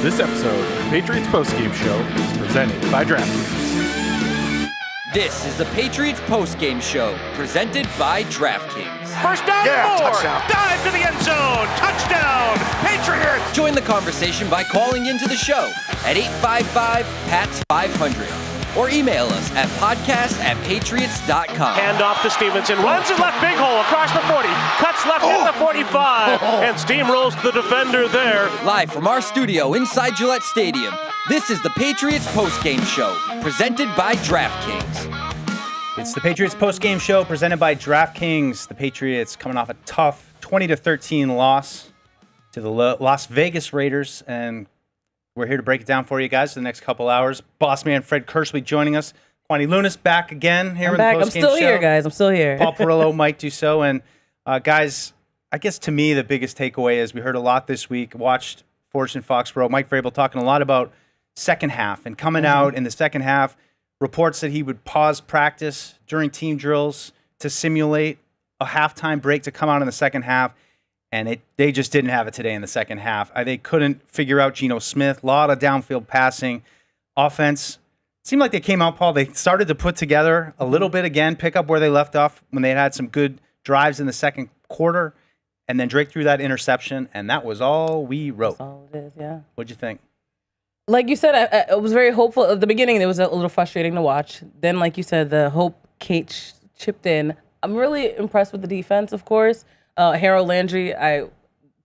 This episode of the Patriots Postgame Show is presented by DraftKings. This is the Patriots Postgame Show, presented by DraftKings. First down, touchdown. Dive to the end zone. Touchdown, Patriots. Join the conversation by calling into the show at 855-PATS-500 or email us at podcast@patriots.com. Hand off to Stevenson. Runs his left big hole across the 40. Cuts left at the 45. And steamrolls the defender there. Live from our studio inside Gillette Stadium, this is the Patriots Postgame Show, presented by DraftKings. It's the Patriots Postgame Show presented by DraftKings. The Patriots coming off a tough 20-13 loss to the Las Vegas Raiders, and we're here to break it down for you guys for the next couple hours. Boss man Fred Kirsch will be joining us. Kwani Lunis back again here in the Postgame Show. I'm still here, guys. I'm still here. Paul Perillo, Mike Dussault, and guys, I guess to me the biggest takeaway is we heard a lot this week. Watched Fortune Foxborough, Mike Vrabel talking a lot about second half and coming out in the second half. Reports that he would pause practice during team drills to simulate a halftime break to come out in the second half, and they just didn't have it today in the second half. They couldn't figure out Geno Smith. A lot of downfield passing. Offense seemed like they came out, Paul. They started to put together a little bit again, pick up where they left off when they had some good drives in the second quarter, and then Drake threw that interception, and that was all we wrote. That's all it is, yeah. What'd you think? Like you said, I was very hopeful. At the beginning, it was a little frustrating to watch. Then, like you said, the hope Kate chipped in. I'm really impressed with the defense, of course. Harold Landry,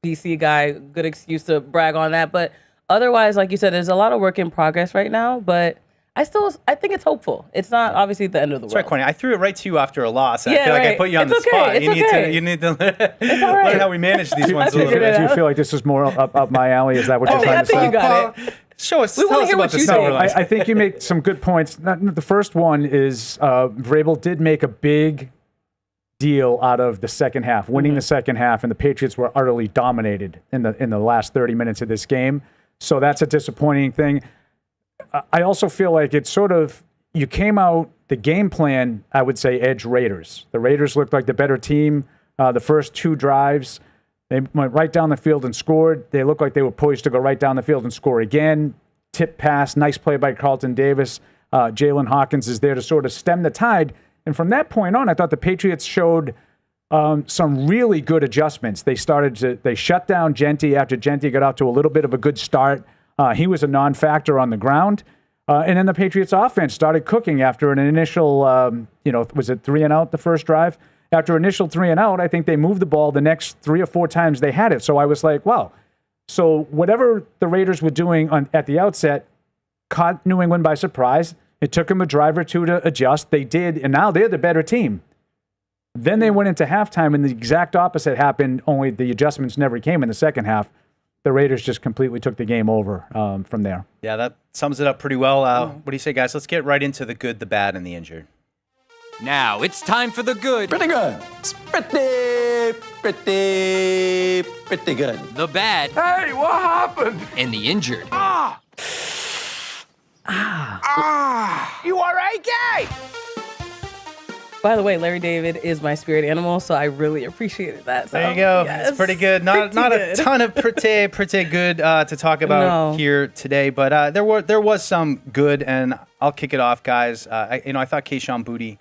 BC guy, good excuse to brag on that. But otherwise, like you said, there's a lot of work in progress right now. But I think it's hopeful. It's not obviously the end of the world. That's right, Kwani. I threw it right to you after a loss. Yeah, I feel like right. I put you on It's the spot. okay. You need to It's all right. learn how we manage these ones a I little figured bit. it Do you out. feel like this is more up my alley? Is that what you're I trying to think say? you got it. Show us. We Tell wanna us hear about what the you think. storyline. I think you make some good points. The first one is Vrabel did make a big deal out of the second half, winning the second half, and the Patriots were utterly dominated in the last 30 minutes of this game. So that's a disappointing thing. I also feel like it's sort of, you came out, the game plan, I would say, edge Raiders. The Raiders looked like the better team. The first two drives, they went right down the field and scored. They looked like they were poised to go right down the field and score again. Tip pass, nice play by Carlton Davis. Jalen Hawkins is there to sort of stem the tide. And from that point on, I thought the Patriots showed some really good adjustments. They shut down Genty after Genty got out to a little bit of a good start. He was a non-factor on the ground. And then the Patriots offense started cooking after an initial, was it 3-and-out the first drive? After initial 3-and-out, I think they moved the ball the next 3 or 4 times they had it. So I was like, wow. So whatever the Raiders were doing at the outset caught New England by surprise. It took them a drive or two to adjust. They did, and now they're the better team. Then they went into halftime, and the exact opposite happened, only the adjustments never came in the second half. The Raiders just completely took the game over from there. Yeah, that sums it up pretty well. What do you say, guys? Let's get right into the good, the bad, and the injured. Now it's time for the good, Pretty good. It's pretty good. the bad, Hey, what happened? and the injured. You all right, gay? By the way, Larry David is my spirit animal, so I really appreciated that. So, There you go. yes, It's pretty good. Not pretty a ton of pretty good to talk about here today, but there was some good, and I'll kick it off, guys. I thought Kayshon Boutte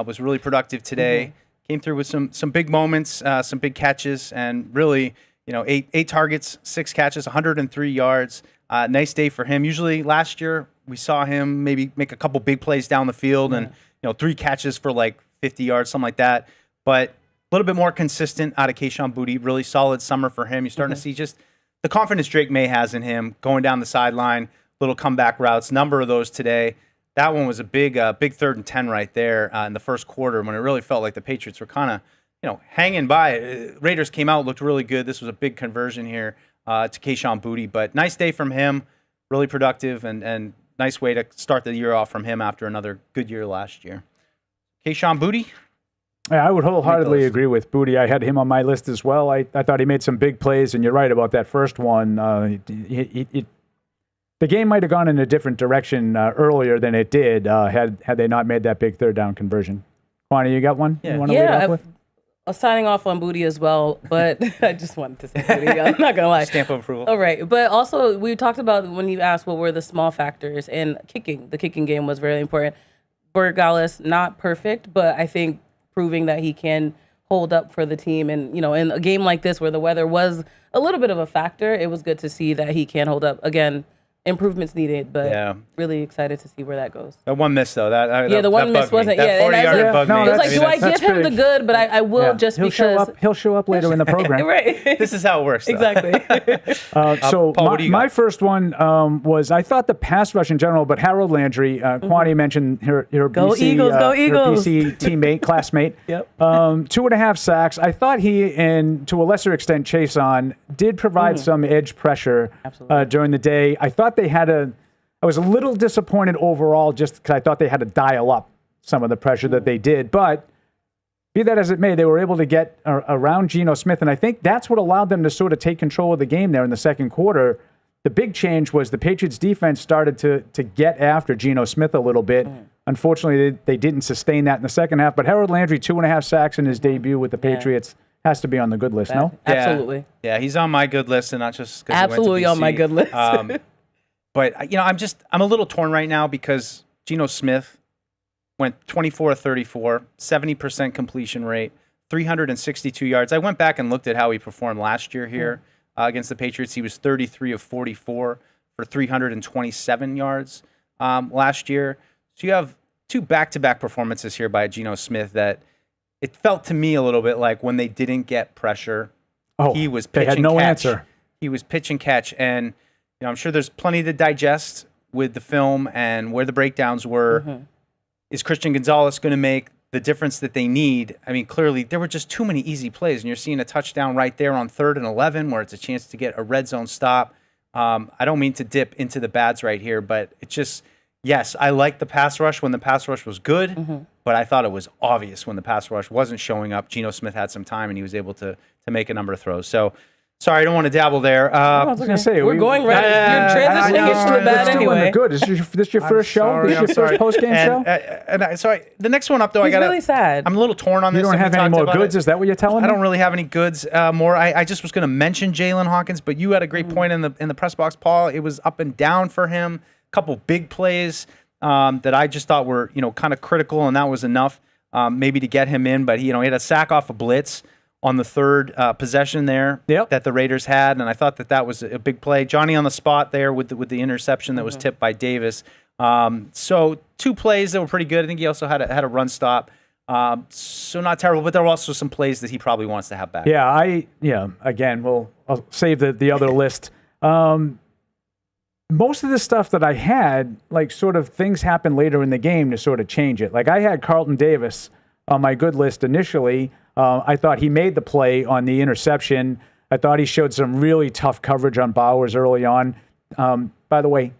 was really productive today. Came through with some big moments, some big catches, and really, 8 targets, 6 catches, 103 yards. Nice day for him. Usually last year we saw him maybe make a couple big plays down the field and 3 catches for like 50 yards, something like that. But a little bit more consistent out of Kayshon Boutte. Really solid summer for him. You're starting to see just the confidence Drake Maye has in him, going down the sideline, little comeback routes, number of those today. That one was a big 3rd and 10 right there in the first quarter when it really felt like the Patriots were kind of, hanging by. Raiders came out, looked really good. This was a big conversion here to Kayshon Boutte. But nice day from him, really productive, and nice way to start the year off from him after another good year last year. Kayshon Boutte? Yeah, I would wholeheartedly agree with Boutte. I had him on my list as well. I thought he made some big plays, and you're right about that first one. The game might have gone in a different direction earlier than it did had they not made that big 3rd down conversion. Kwani, you got one? Yeah. You want to lead off with? Signing off on Booty as well, but I just wanted to say Booty. I'm not gonna lie. Stamp of approval. All right, but also we talked about when you asked what were the small factors, and kicking. The kicking game was very important. Borregales, not perfect, but I think proving that he can hold up for the team, and in a game like this where the weather was a little bit of a factor, it was good to see that he can hold up. Again, improvements needed, but really excited to see where that goes. That one miss though, the one miss wasn't. That 40-yard bugged me. It was like, do I give him the good? But I will just he'll because he'll show up later in the program. right. This is how it works. Though. Exactly. So Paul, what do you my got? first one was I thought the pass rush in general, but Harold Landry, Kwani mentioned her Go BC, Eagles, go her Eagles. BC teammate, classmate. Yep. 2.5 sacks. I thought he, and to a lesser extent Chason, did provide some edge pressure during the day. I thought they had I was a little disappointed overall just because I thought they had to dial up some of the pressure that they did. But be that as it may, they were able to get around Geno Smith, and I think that's what allowed them to sort of take control of the game there in the second quarter. The big change was the Patriots defense started to get after Geno Smith a little bit. Unfortunately, they didn't sustain that in the second half, but Harold Landry, 2.5 sacks in his debut with the Patriots, has to be on the good list, no? Absolutely. Yeah, he's on my good list, and not just because Absolutely on my good list. But I'm a little torn right now because Geno Smith went 24 of 34, 70% completion rate, 362 yards. I went back and looked at how he performed last year here against the Patriots. He was 33 of 44 for 327 yards last year. So you have two back-to-back performances here by Geno Smith that it felt to me a little bit like when they didn't get pressure, he was pitch they had and no catch. answer. He was pitch and catch, and I'm sure there's plenty to digest with the film and where the breakdowns were. Is Christian Gonzalez going to make the difference that they need? I mean, clearly there were just too many easy plays, and you're seeing a touchdown right there on 3rd and 11 where it's a chance to get a red zone stop. I don't mean to dip into the bads right here, but it's just, yes, I like the pass rush when the pass rush was good, but I thought it was obvious when the pass rush wasn't showing up. Geno Smith had some time, and he was able to make a number of throws. So, sorry, I don't want to dabble there. I was going to say, We're going right. You're transitioning into the bad anyway. Good. Is this your first show? This is your first post-game show? Sorry, the next one up, though, He's really sad. I'm a little torn on You this. don't have any more goods? Is that what you're telling me? I don't really have any goods more. I just was going to mention Jalen Hawkins, but you had a great point in the press box, Paul. It was up and down for him. A couple big plays that I just thought were kind of critical, and that was enough maybe to get him in. But he had a sack off a blitz on the third possession there that the Raiders had, and I thought that was a big play. Johnny on the spot there with the interception that was tipped by Davis. So 2 plays that were pretty good. I think he also had a run stop. So not terrible, but there were also some plays that he probably wants to have back. Again, I'll save the other list. Most of the stuff that I had, like sort of things happen later in the game to sort of change it. Like I had Carlton Davis on my good list initially. I thought he made the play on the interception. I thought he showed some really tough coverage on Bowers early on. By the way,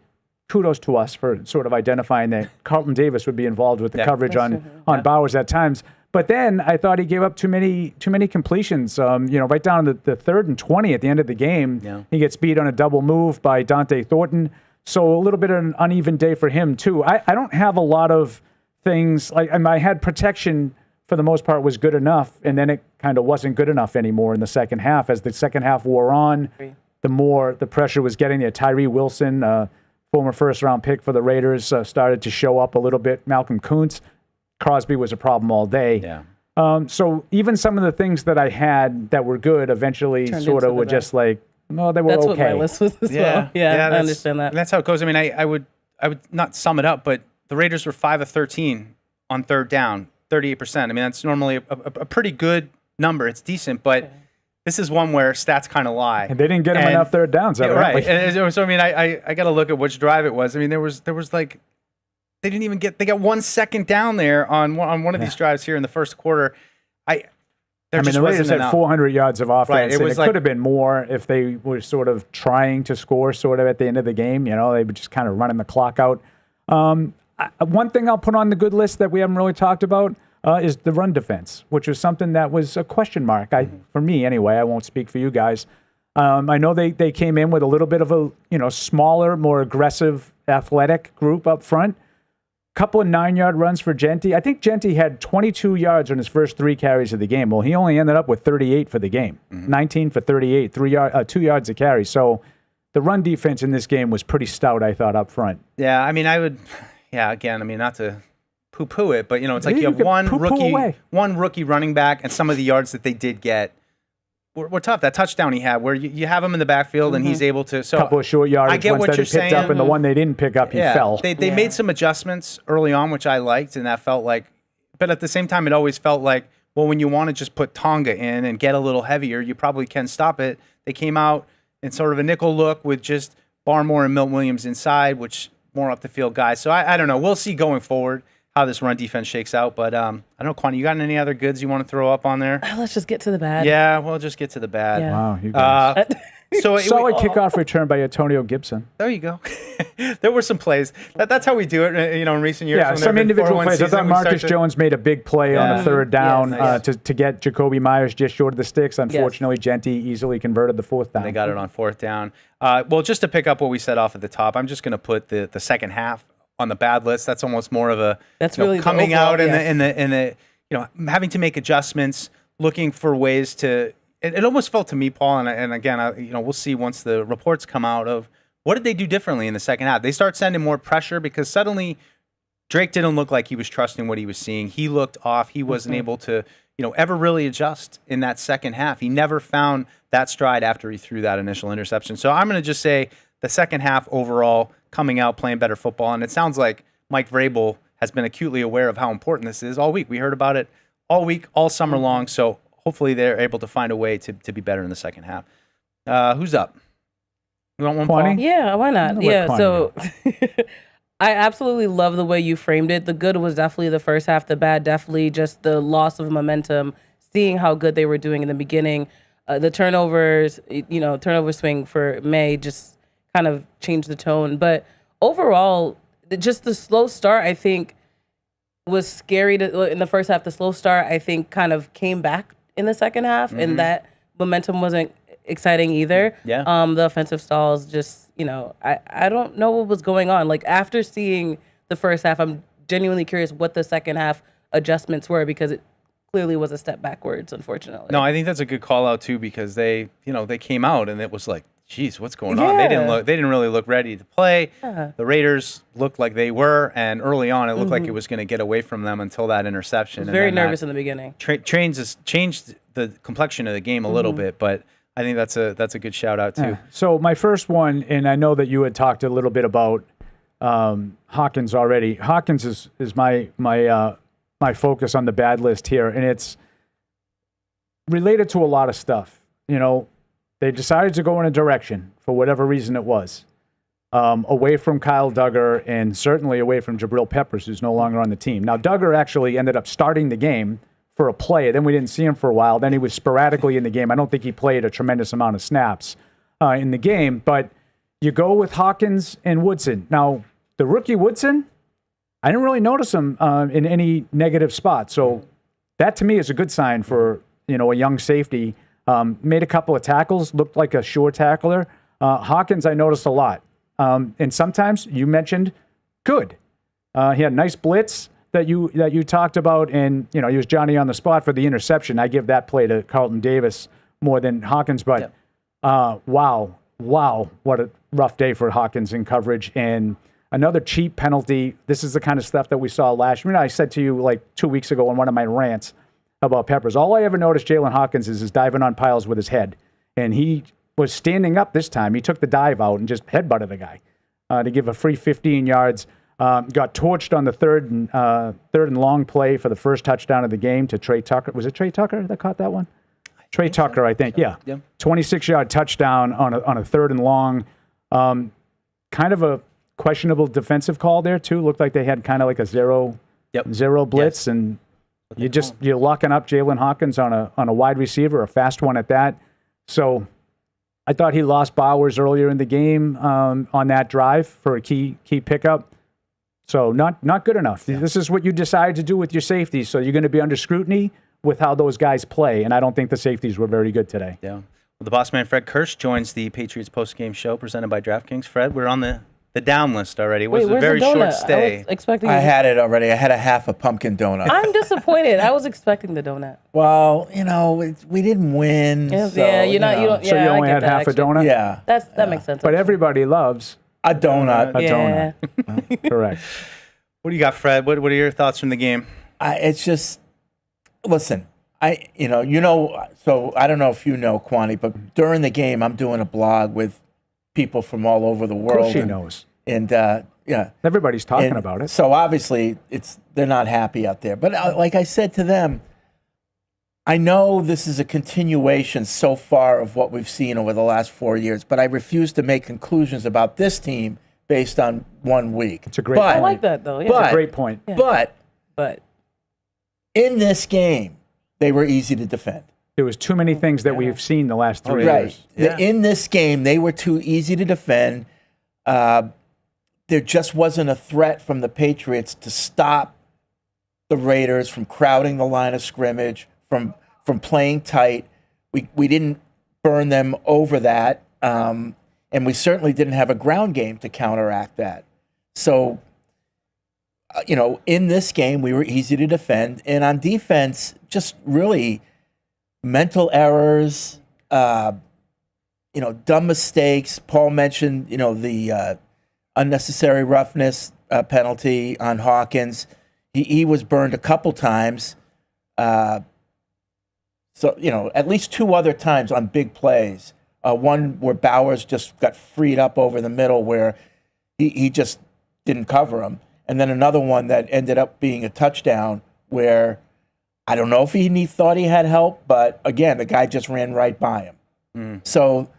kudos to us for sort of identifying that Carlton Davis would be involved with the coverage on Bowers at times. But then I thought he gave up too many completions. Right down to the 3rd and 20 at the end of the game, he gets beat on a double move by Dante Thornton. So a little bit of an uneven day for him too. I don't have a lot of things like I had protection. For the most part, was good enough, and then it kind of wasn't good enough anymore in the second half. As the second half wore on, the more the pressure was getting there. Tyree Wilson, former first-round pick for the Raiders, started to show up a little bit. Malcolm Kuntz, Crosby was a problem all day. So even some of the things that I had that were good eventually sort of were just like, no, they were That's okay. what my list was as well. Yeah, I understand that. That's how it goes. I mean, I would not sum it up, but the Raiders were 5 of 13 on 3rd down. 38%. I mean, that's normally a pretty good number. It's decent, but this is one where stats kind of lie. And they didn't get him enough 3rd downs, right? And so I mean, I got to look at which drive it was. I mean, there was like they didn't even get 1 second down there on one of these drives here in the first quarter. The Raiders had 400 yards of offense. Right, it could have been more if they were sort of trying to score sort of at the end of the game. They were just kind of running the clock out. One thing I'll put on the good list that we haven't really talked about is the run defense, which was something that was a question mark. For me anyway, I won't speak for you guys. I know they came in with a little bit of a smaller, more aggressive, athletic group up front. couple of 9-yard runs for Genty. I think Genty had 22 yards on his first 3 carries of the game. Well, he only ended up with 38 for the game. 19 for 38, 2 yards a carry. So the run defense in this game was pretty stout, I thought, up front. Yeah, I mean, again, I mean, not to poo-poo it, but, it's like you have one rookie running back, and some of the yards that they did get were tough. That touchdown he had, where you have him in the backfield and he's able to. So couple of short yards. I get ones what that you're he picked saying. up, and the one they didn't pick up, he fell. They made some adjustments early on, which I liked, and that felt like. But at the same time, it always felt like, well, when you want to just put Tonga in and get a little heavier, you probably can stop it. They came out in sort of a nickel look with just Barmore and Milton Williams inside, which more up the field guys. So I don't know. We'll see going forward how this run defense shakes out. But I don't know, Kwani, you got any other goods you want to throw up on there? Let's just get to the bad. Yeah, we'll just get to the bad. Yeah. Wow, you guys. Solid kickoff return by Antonio Gibson. There you go. There were some plays. That's how we do it, in recent years. Yeah, when some there have been individual 4-1 plays. I season, thought we Marcus start to- Jones made a big play on a third down Yes. to get Jacoby Myers just short of the sticks. Unfortunately, Genty easily converted the 4th down. They got it on 4th down. Well, just to pick up what we said off at the top, I'm just going to put the second half on the bad list. That's almost more of a really the coming overall, out in the having to make adjustments, looking for ways to. It almost felt to me, Paul, and again, we'll see once the reports come out of what did they do differently in the second half. They start sending more pressure because suddenly Drake didn't look like he was trusting what he was seeing. He looked off. He wasn't able to, ever really adjust in that second half. He never found that stride after he threw that initial interception. So I'm going to just say the second half overall, coming out, playing better football. And it sounds like Mike Vrabel has been acutely aware of how important this is all week. We heard about it all week, all summer long. So hopefully they're able to find a way to be better in the second half. Who's up? You want one, Paul? Yeah, why not? Yeah, so I absolutely love the way you framed it. The good was definitely the first half. The bad, definitely just the loss of momentum, seeing how good they were doing in the beginning. The turnovers, turnover swing for Maye just kind of changed the tone. But overall, just the slow start, I think, was scary in the first half. The slow start, I think, kind of came back in the second half, and that momentum wasn't exciting either. Yeah. The offensive stalls just, I don't know what was going on. Like, after seeing the first half, I'm genuinely curious what the second half adjustments were, because it clearly was a step backwards, unfortunately. No, I think that's a good call out too, because they came out and it was like, geez, what's going on? They didn't really look ready to play. The Raiders looked like they were, and early on it looked like it was going to get away from them until that interception. I was very nervous in the beginning. Changed the complexion of the game a little bit, but I think that's a good shout out too. Yeah. So my first one, and I know that you had talked a little bit about Hawkins already. Hawkins is my focus on the bad list here, and it's related to a lot of stuff. They decided to go in a direction, for whatever reason it was, away from Kyle Duggar and certainly away from Jabril Peppers, who's no longer on the team. Now, Duggar actually ended up starting the game for a play. Then we didn't see him for a while. Then he was sporadically in the game. I don't think he played a tremendous amount of snaps in the game. But you go with Hawkins and Woodson. Now, the rookie Woodson, I didn't really notice him in any negative spot. So that, to me, is a good sign for a young safety. Made a couple of tackles, looked like a sure tackler. Hawkins, I noticed a lot. And sometimes you mentioned good. He had a nice blitz that you talked about, and he was Johnny on the spot for the interception. I give that play to Carlton Davis more than Hawkins, but wow, what a rough day for Hawkins in coverage. And another cheap penalty. This is the kind of stuff that we saw last year. I said to you like 2 weeks ago in one of my rants about Peppers, all I ever noticed Jalen Hawkins is diving on piles with his head. And he was standing up this time. He took the dive out and just headbutted the guy to give a free 15 yards. Got torched on the third and long play for the first touchdown of the game to Trey Tucker. Was it Trey Tucker that caught that one? Trey Tucker, I think. Yeah. 26-yard touchdown on a third and long. Kind of a questionable defensive call there, too. Looked like they had kind of like a zero blitz. And you're locking up Jalen Hawkins on a wide receiver, a fast one at that. So I thought he lost Bowers earlier in the game on that drive for a key pickup. So not good enough. Yeah. This is what you decide to do with your safeties. So you're going to be under scrutiny with how those guys play. And I don't think the safeties were very good today. Yeah. Well, the boss man, Fred Kirsch, joins the Patriots Postgame show presented by DraftKings. Fred, we're on the the down list already. It was Wait, a where's very the donut? short I stay. was expecting. I had it already. I had a half a pumpkin donut. I'm disappointed. I was expecting the donut. Well, we didn't win. Yeah, so, yeah, you're not. You don't. Yeah, So you I only get had that, half actually. a donut? Yeah. That makes sense. But actually. everybody loves A donut. a Yeah. donut. Correct. What do you got, Fred? What are your thoughts from the game? It's just, listen, so I don't know if you know, Kwani, but during the game, I'm doing a blog with people from all over the Of world. course she knows. And, yeah. Everybody's talking And about it. So obviously, they're not happy out there. But like I said to them, I know this is a continuation so far of what we've seen over the last 4 years, but I refuse to make conclusions about this team based on 1 week. It's a great I point. like that though. Yeah. But- Great point. But but in this game, they were easy to defend. There was too many things that we've seen the last 3 Right. years. In this game, they were too easy to defend. There just wasn't a threat from the Patriots to stop the Raiders from crowding the line of scrimmage, from playing tight. We didn't burn them over that, and we certainly didn't have a ground game to counteract that. So, in this game, we were easy to defend, and on defense, just really mental errors, dumb mistakes. Paul mentioned, the unnecessary roughness penalty on Hawkins. He was burned a couple times. So, at least 2 other times on big plays. One where Bowers just got freed up over the middle where he just didn't cover him. And then another one that ended up being a touchdown where I don't know if he thought he had help, but again, the guy just ran right by him. So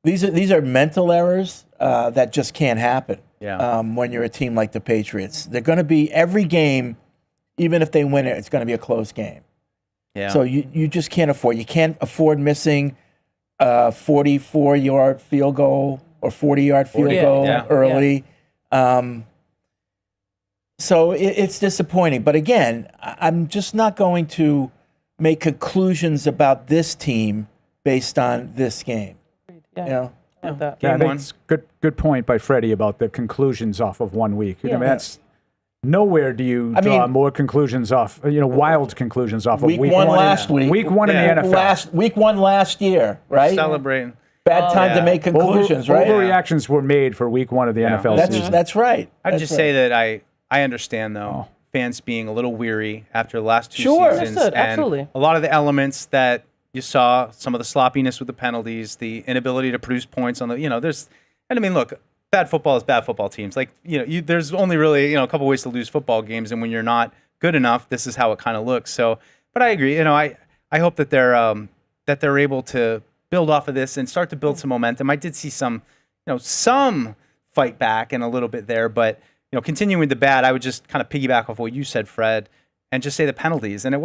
these are mental errors that just can't happen when you're a team like the Patriots. They're going to be every game, even if they win it, it's going to be a close game. Yeah. So you just can't afford. You can't afford missing a 44-yard field goal or 40-yard field goal early. So it's disappointing. But again, I'm just not going to make conclusions about this team based on this game. yeah. Like that. Yeah, I Game think one. it's good point by Freddie about the conclusions off of 1 week. I Yeah. mean, that's nowhere do you draw more conclusions off, wild conclusions off of Week one last in, week. Week one in the NFL. Week 1 last year, right? Celebrating. Bad time to make conclusions, right? Overreactions were made for week 1 of the NFL season. That's right. I'd just say that I understand, though, fans being a little weary after the last 2 Sure. seasons. Understood, And absolutely. a lot of the elements that you saw, some of the sloppiness with the penalties, the inability to produce points on look, bad football is bad football teams. Like, there's only really, a couple ways to lose football games. And when you're not good enough, this is how it kind of looks. So, but I agree. I hope that they're able to build off of this and start to build some momentum. I did see some fight back and a little bit there, but continuing the bad, I would just kind of piggyback off what you said, Fred, and just say the penalties. And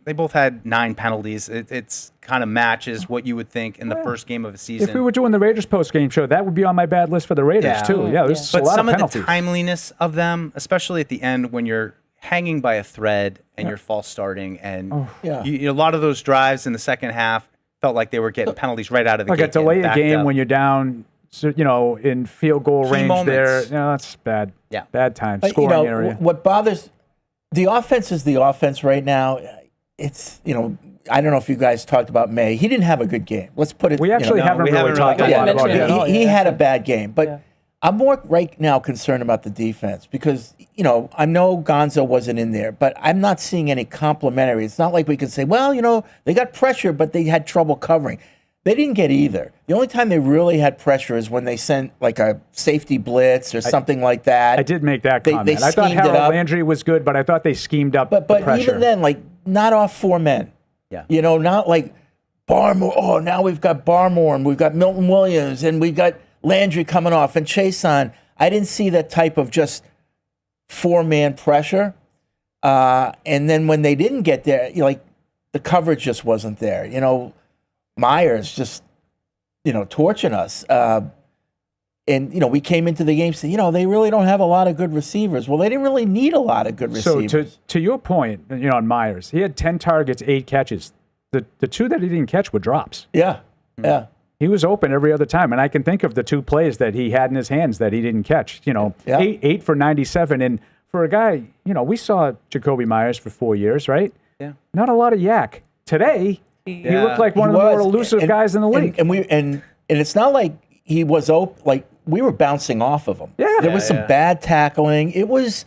they both had 9 penalties. It's kind of matches what you would think in the first game of a season. If we were doing the Raiders post-game show, that would be on my bad list for the Raiders, too. Yeah, there's a But lot some of of penalties. the timeliness of them, especially at the end when you're hanging by a thread and you're false starting, and a lot of those drives in the second half felt like they were getting penalties right out of the Like gate. a delay a getting backed game up. when you're down, in field goal Key range moments. there. That's bad. Yeah. Bad time. But, Scoring area. what bothers the offense is the offense right now. It's, I don't know if you guys talked about Maye. He didn't have a good game. Let's put it. We actually haven't we really haven't talked really a lot gotten about into him. it. he had a bad game, but I'm more right now concerned about the defense because, I know Gonzo wasn't in there, but I'm not seeing any complimentary. It's not like we can say, well, they got pressure, but they had trouble covering. They didn't get either. The only time they really had pressure is when they sent like a safety blix or something like that. I did make that They comment. I thought schemed it Harold up. Landry was good, but I thought they schemed up the But pressure. even then, not off 4 men. Yeah. Not like Barmore. Oh, now we've got Barmore and we've got Milton Williams and we've got Landry coming off and Chase on. I didn't see that type of just 4-man pressure. And then when they didn't get there, the coverage just wasn't there. Myers just, torching us. And, we came into the game saying, they really don't have a lot of good receivers. Well, they didn't really need a lot of good So receivers. to your point, on Myers, he had 10 targets, 8 catches. The 2 that he didn't catch were drops. Yeah. he was open every other time. And I can think of the 2 plays that he had in his hands that he didn't catch. You know, Yeah. 8 for 97. And for a guy, you know, we saw Jacoby Myers for 4 years, right? Yeah. Not a lot of yak. Today, he looked like one He of the more was. elusive guys in the league. And it's not like he was like we were bouncing off of him. Yeah. There was some bad tackling. It was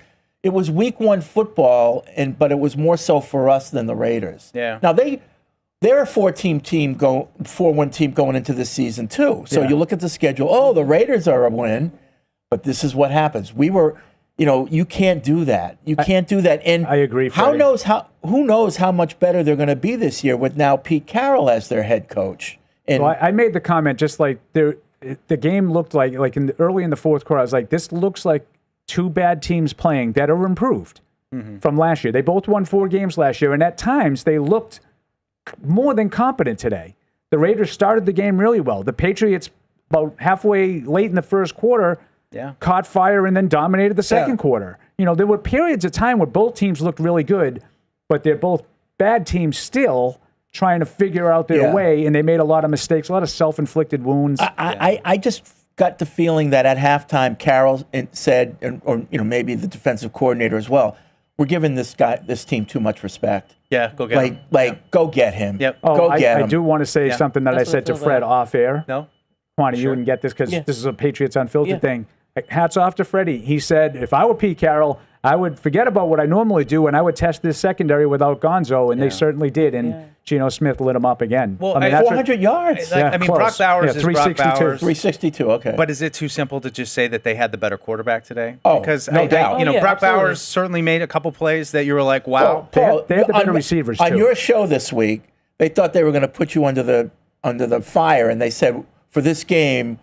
week 1 football, but it was more so for us than the Raiders. Yeah. Now they're a 4-1 team going into this season too. So you look at the schedule. Oh, the Raiders are a win, but this is what happens. We were, you know, you can't do that. You can't do that. And I agree, Who Freddie. knows how much better they're going to be this year with now Pete Carroll as their head coach. And Well, I made the comment just like the game looked like early in the fourth quarter. I was like, this looks like 2 bad teams playing that are improved from last year. They both won 4 games last year, and at times they looked more than competent today. The Raiders started the game really well. The Patriots, about halfway late in the first quarter, caught fire and then dominated the second quarter. You know, there were periods of time where both teams looked really good, but they're both bad teams still trying to figure out their way, and they made a lot of mistakes, a lot of self-inflicted wounds. I just got the feeling that at halftime, Carroll said, or you know, maybe the defensive coordinator as well, we're giving this team too much respect. Yeah, go get him. Go get him. Yep. Go get him. I do want to say something that That's I what said it to feels Fred like. off air. No? Quanti, you wouldn't get this because Yeah. this is a Patriots Unfiltered Yeah. thing. Hats off to Freddie. He said, if I were Pete Carroll, I would forget about what I normally do and I would test this secondary without Gonzo, and they certainly did. And Geno Smith lit him up again. Well, that's what- 400 yards. I mean, close. Brock Bowers Yeah, is Brock 362. Bowers. 362, okay. But is it too simple to just say that they had the better quarterback today? Oh, because no doubt. you know, Oh, yeah, Brock absolutely. Bowers certainly made a couple plays that you were like, wow. They had the better on- receivers, On too. your show this week, they thought they were going to put you under the fire, and they said, for this game,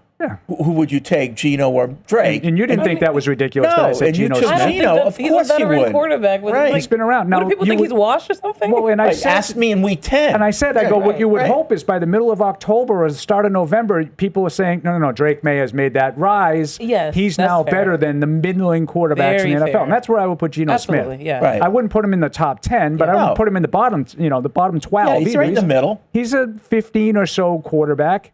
who would you take, Geno or Drake? And you didn't think that was ridiculous that I No, said and you Geno took I Smith. don't Geno, think of he's course a you veteran would. quarterback. Right. He's been around. Now, What do people you think would- he's washed or something? Well, and I said, Ask me in week 10. And I said, I go, what you would right. hope is by the middle of October or the start of November, people are saying, no, Drake Maye has made that rise. Yes, He's that's now fair. better than the middling quarterbacks Very in the NFL. fair. And that's where I would put Geno Absolutely, Smith. yeah. Right. I wouldn't put him in the top 10, but I No. would put him in the bottom, the bottom 12. Yeah, he's right in the middle. He's a 15 or so quarterback.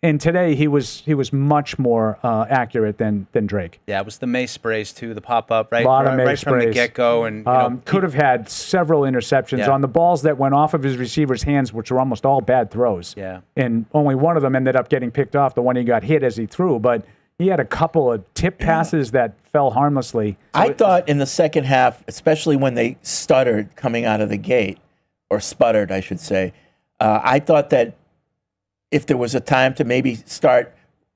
And today he was much more accurate than Drake. Yeah, it was the Maye sprays too, the pop up right, Lot of Maye right from the sprays. get go, and Could have had several interceptions Yeah. on the balls that went off of his receiver's hands, which were almost all bad throws. Yeah. And only one of them ended up getting picked off, the one he got hit as he threw. But he had a couple of tip passes that fell harmlessly. I thought in the second half, especially when they stuttered coming out of the gate, or sputtered, I should say, I thought that if there was a time to maybe start,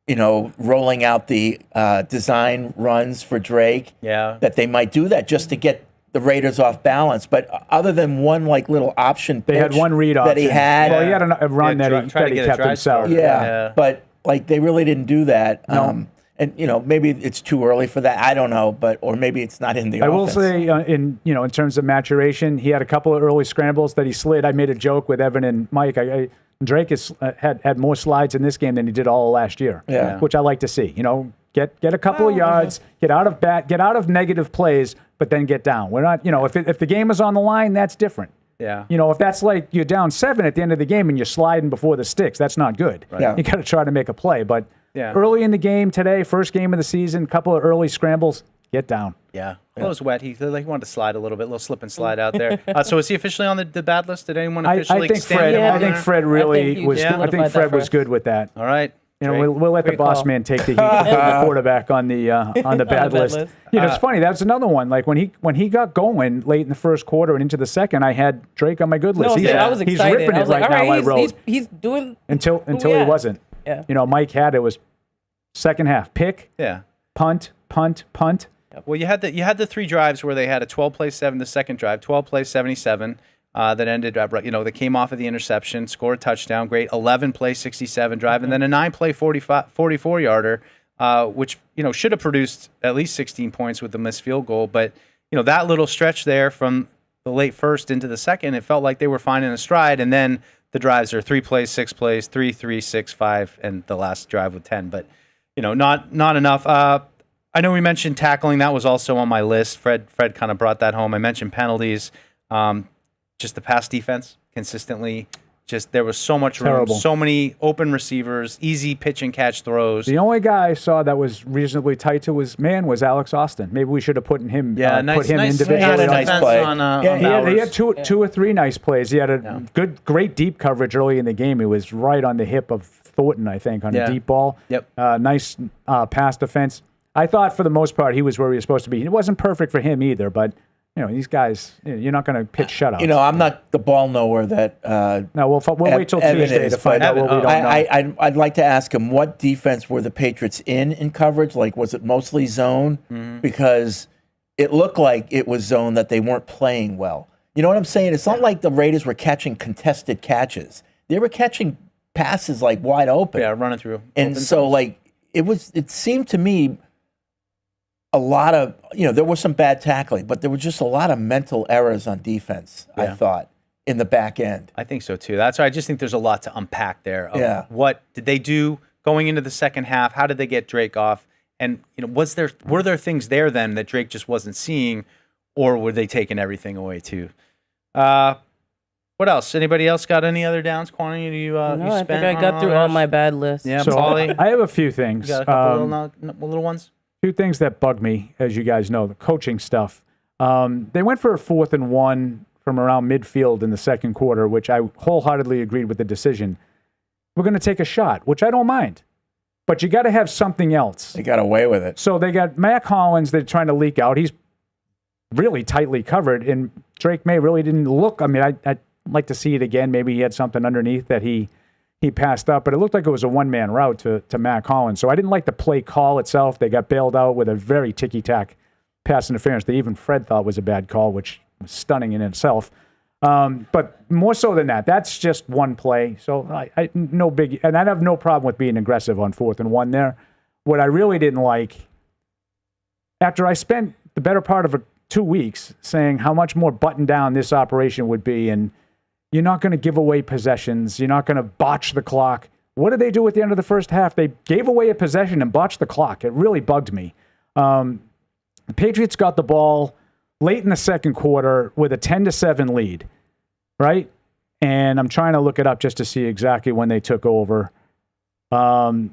rolling out the design runs for Drake, that they might do that just to get the Raiders off balance. But other than one little option They had pitch one read that he option. had. Well, he had a run Yeah, that try to he get a kept drive himself. started. Yeah, but they really didn't do that. No. And maybe it's too early for that. I don't know, or maybe it's not in the I offense. will say, in terms of maturation, he had a couple of early scrambles that he slid. I made a joke with Evan and Mike. Drake has had more slides in this game than he did all last year. Yeah. Which I like to see. Get a couple of yards, get out of negative plays, but then get down. We're not, if the game is on the line, that's different. Yeah. If that's like you're down 7 at the end of the game and you're sliding before the sticks, that's not good. Yeah. You got to try to make a play. But Yeah. early in the game today, first game of the season, couple of early scrambles, get down. Yeah. It was wet. He wanted to slide a little bit, a little slip and slide out there. So is he officially on the bad list? Did anyone officially I think extend Fred. him Yeah. on I think there? Fred really I think you was. I solidified think that Fred for was us. good with that. All right. We'll Drake. let the Great boss call. man take the heat for the quarterback on the bad list. list. It's funny. That's another one. Like when he got going late in the first quarter and into the second, I had Drake on my good list. I was He's excited. ripping I it was like, right all now. I right, wrote he's doing until yeah. he wasn't. Yeah. Mike had it was second half pick, Yeah. punt. Well, you had the 3 drives where they had a 12-play 7 the second drive, 12-play 77 that ended up, that came off of the interception, scored a touchdown, great 11-play 67 drive, and then a 9-play 44-yarder, which should have produced at least 16 points with the missed field goal. But that little stretch there from the late first into the second, it felt like they were finding a stride, and then the drives are 3 plays, 6 plays, 3, 3, 6, 5, and the last drive with 10. But not enough. I know we mentioned tackling. That was also on my list. Fred kind of brought that home. I mentioned penalties. Just the pass defense consistently Just there was so much room, Terrible. so many open receivers, easy pitch and catch throws. The only guy I saw that was reasonably tight to his man was Alex Austin. Maybe we should have put him individually. He had a nice play. He had two or three nice plays. He had a great deep coverage early in the game. He was right on the hip of Thornton, I think, on a deep ball. Yep. Nice pass defense. I thought for the most part he was where he was supposed to be. It wasn't perfect for him either, but these guys, you're not going to pitch shutouts. I'm not the ball knower that. No, we'll wait till Evan Tuesday is, to find out what we don't know. I'd like to ask him, what defense were the Patriots in coverage? Like, was it mostly zone? Because it looked like it was zone that they weren't playing well. You know what I'm saying? It's not like the Raiders were catching contested catches. They were catching passes like wide open. Yeah, running through. And so, like, it seemed to me a lot of, there was some bad tackling, but there was just a lot of mental errors on defense, I thought, in the back end. I think so, too. That's why I just think there's a lot to unpack there. What did they do going into the second half? How did they get Drake off? And, were there things there then that Drake just wasn't seeing, or were they taking everything away, too? What else? Anybody else got any other downs? Quantity you spent? I think I got through all my bad lists. Yeah, So Paulie? I have a few things. You got a couple little ones? Two things that bug me, as you guys know, the coaching stuff. They went for a 4th and 1 from around midfield in the second quarter, which I wholeheartedly agreed with the decision. We're going to take a shot, which I don't mind. But you got to have something else. They got away with it. So they got Matt Collins, they're trying to leak out. He's really tightly covered, and Drake Maye really didn't look. I mean, I'd like to see it again. Maybe he had something underneath that he passed up, but it looked like it was a one-man route to Matt Collins. So I didn't like the play call itself. They got bailed out with a very ticky-tack pass interference that even Fred thought was a bad call, which was stunning in itself. But more so than that, that's just one play. So I no big, and I have no problem with being aggressive on 4th and 1 there. What I really didn't like, after I spent the better part of 2 weeks saying how much more buttoned down this operation would be, and you're not going to give away possessions. You're not going to botch the clock. What did they do at the end of the first half? They gave away a possession and botched the clock. It really bugged me. The Patriots got the ball late in the second quarter with a 10-7 lead, right? And I'm trying to look it up just to see exactly when they took over. Okay,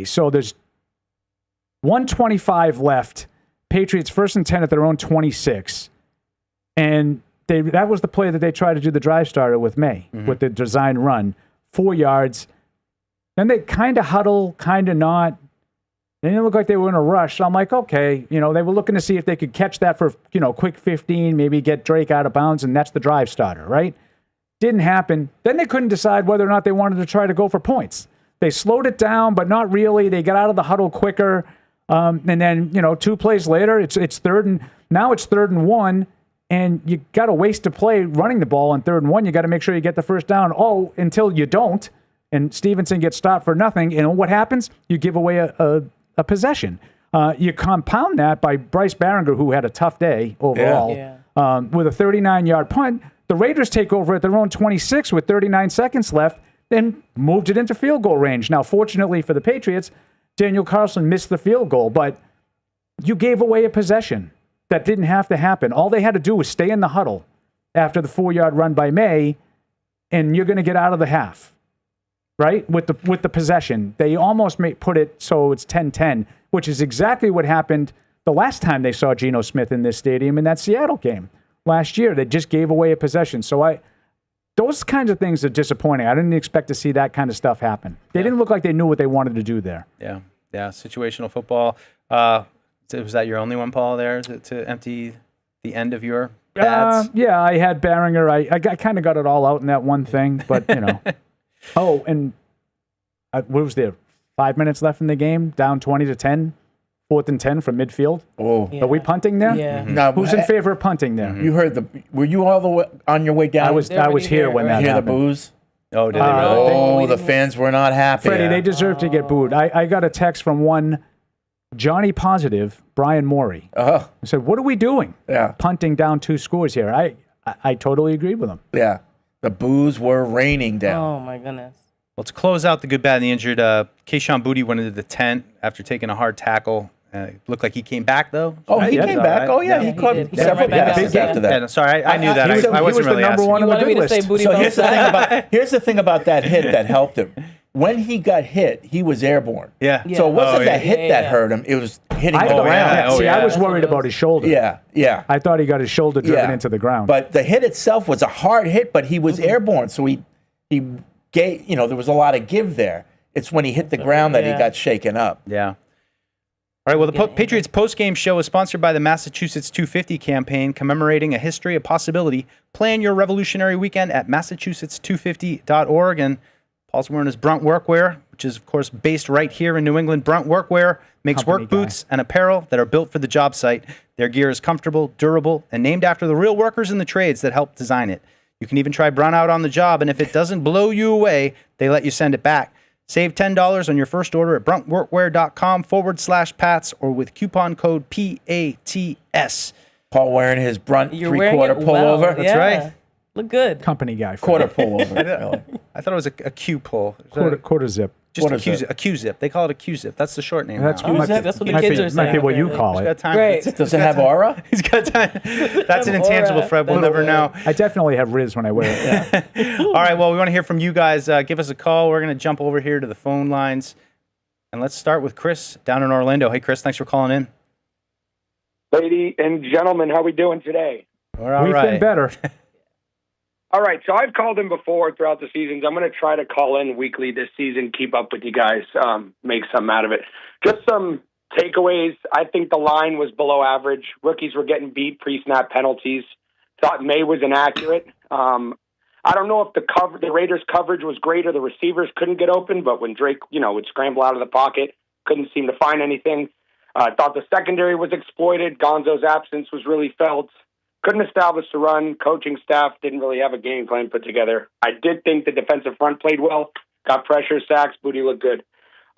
so there's 1:25 left. Patriots 1st and 10 at their own 26. And that was the play that they tried to do the drive starter with Maye, with the design run. 4 yards. Then they kind of huddle, kind of not. They didn't look like they were in a rush. So I'm like, okay, they were looking to see if they could catch that for, quick 15, maybe get Drake out of bounds, and that's the drive starter, right? Didn't happen. Then they couldn't decide whether or not they wanted to try to go for points. They slowed it down, but not really. They got out of the huddle quicker. And then, 2 plays later, it's 3rd and 1. And you got to waste a play running the ball on 3rd and 1. You got to make sure you get the first down. Until you don't, and Stevenson gets stopped for nothing. And what happens? You give away a possession. You compound that by Bryce Barringer, who had a tough day overall, with a 39-yard punt. The Raiders take over at their own 26 with 39 seconds left, then moved it into field goal range. Now, fortunately for the Patriots, Daniel Carlson missed the field goal, but you gave away a possession. That didn't have to happen. All they had to do was stay in the huddle after the 4-yard run by Maye, and you're going to get out of the half, right? With the possession. They almost put it so it's 10-10, which is exactly what happened the last time they saw Geno Smith in this stadium in that Seattle game last year. They just gave away a possession. So those kinds of things are disappointing. I didn't expect to see that kind of stuff happen. They didn't look like they knew what they wanted to do there. Yeah, situational football. Was that your only one, Paul, there to empty the end of your pads? Yeah, I had Barringer. I kind of got it all out in that one thing, but, Oh, and what was there? 5 minutes left in the game, down 20-10, 4th and 10 from midfield. Oh. Are we punting there? Yeah. Now, Who's in favor of punting there? You heard were you all the way on your way down? I was here when that hear the happened. boos? Oh, did they really? The fans were not happy. Freddie, they deserve to get booed. I got a text from one Johnny Positive, Brian Morey. I said, what are we doing? Yeah. Punting down 2 scores here. I totally agree with him. Yeah. The boos were raining down. Oh, my goodness. Well, to close out the good, bad, and the injured, Keyshawn Boutte went into the tent after taking a hard tackle Looked like he came back though. Oh, he came back. Oh, yeah. Yeah, He he caught did. He several came right back passes out. after that. Yeah, no, sorry, I knew that. he was- I he wasn't was the really number asking. one You on the wanted me good to say list. booty So bounce here's the thing about that hit that helped him. When he got hit, he was airborne. Yeah. So it wasn't Oh, that yeah. hit that hurt him. It was hitting I the thought, ground. yeah. Oh, see, yeah. I was worried about his shoulder. Yeah. I thought he got his shoulder driven Yeah. into the ground. But the hit itself was a hard hit, but he was airborne. So he gave, there was a lot of give there. It's when he hit the ground that he Yeah. got shaken up. Yeah. All right, well, the Patriots Postgame Show is sponsored by the Massachusetts 250 campaign, commemorating a history of possibility. Plan your revolutionary weekend at massachusetts250.org. And Paul's wearing his Brunt workwear, which is, of course, based right here in New England. Brunt workwear makes Company work guy. boots and apparel that are built for the job site. Their gear is comfortable, durable, and named after the real workers in the trades that helped design it. You can even try Brunt out on the job, and if it doesn't blow you away, they let you send it back. Save $10 on your first order at bruntworkwear.com/Pats or with coupon code PATS. Paul wearing his Brunt You're wearing three-quarter it well. pullover. Yeah. right. Look good. Company guy. Quarter pullover. Really. I thought it was a Q pull. Quarter zip. Just What a is Q-zip. it? A Q-zip. They call it a Q-zip. That's the short name That's, now. might be- That's what the might kids be- are Might be saying. what you call He's it. got time. Right. Does it have aura? He's got time. That's an intangible, aura. Fred. We'll never know. I definitely have Riz when I wear it. All right, well, we want to hear from you guys. Give us a call. We're going to jump over here to the phone lines. And let's start with Chris down in Orlando. Hey, Chris, thanks for calling in. Ladies and gentlemen, how we doing today? We're all We've right. been better. All right, so I've called in before throughout the seasons. I'm going to try to call in weekly this season, keep up with you guys, make something out of it. Just some takeaways. I think the line was below average. Rookies were getting beat, pre-snap penalties. Thought Maye was inaccurate. I don't know if the Raiders' coverage was great or the receivers couldn't get open, but when Drake, would scramble out of the pocket, couldn't seem to find anything. Thought the secondary was exploited. Gonzo's absence was really felt. Couldn't establish the run. Coaching staff didn't really have a game plan put together. I did think the defensive front played well. Got pressure, sacks, Booty looked good.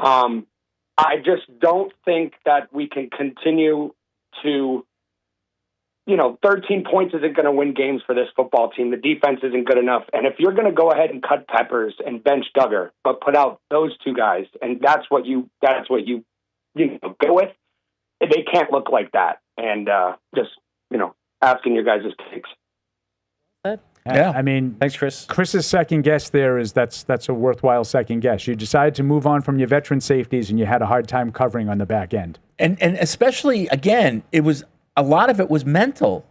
I just don't think that we can continue to, 13 points isn't going to win games for this football team. The defense isn't good enough. And if you're going to go ahead and cut Peppers and bench Duggar, but put out those two guys, and that's what you go with, they can't look like that. And asking your guys' takes. Yeah. I mean, Thanks, Chris. Chris's second guess there is that's a worthwhile second guess. You decided to move on from your veteran safeties, and you had a hard time covering on the back end. And especially, again, a lot of it was mental.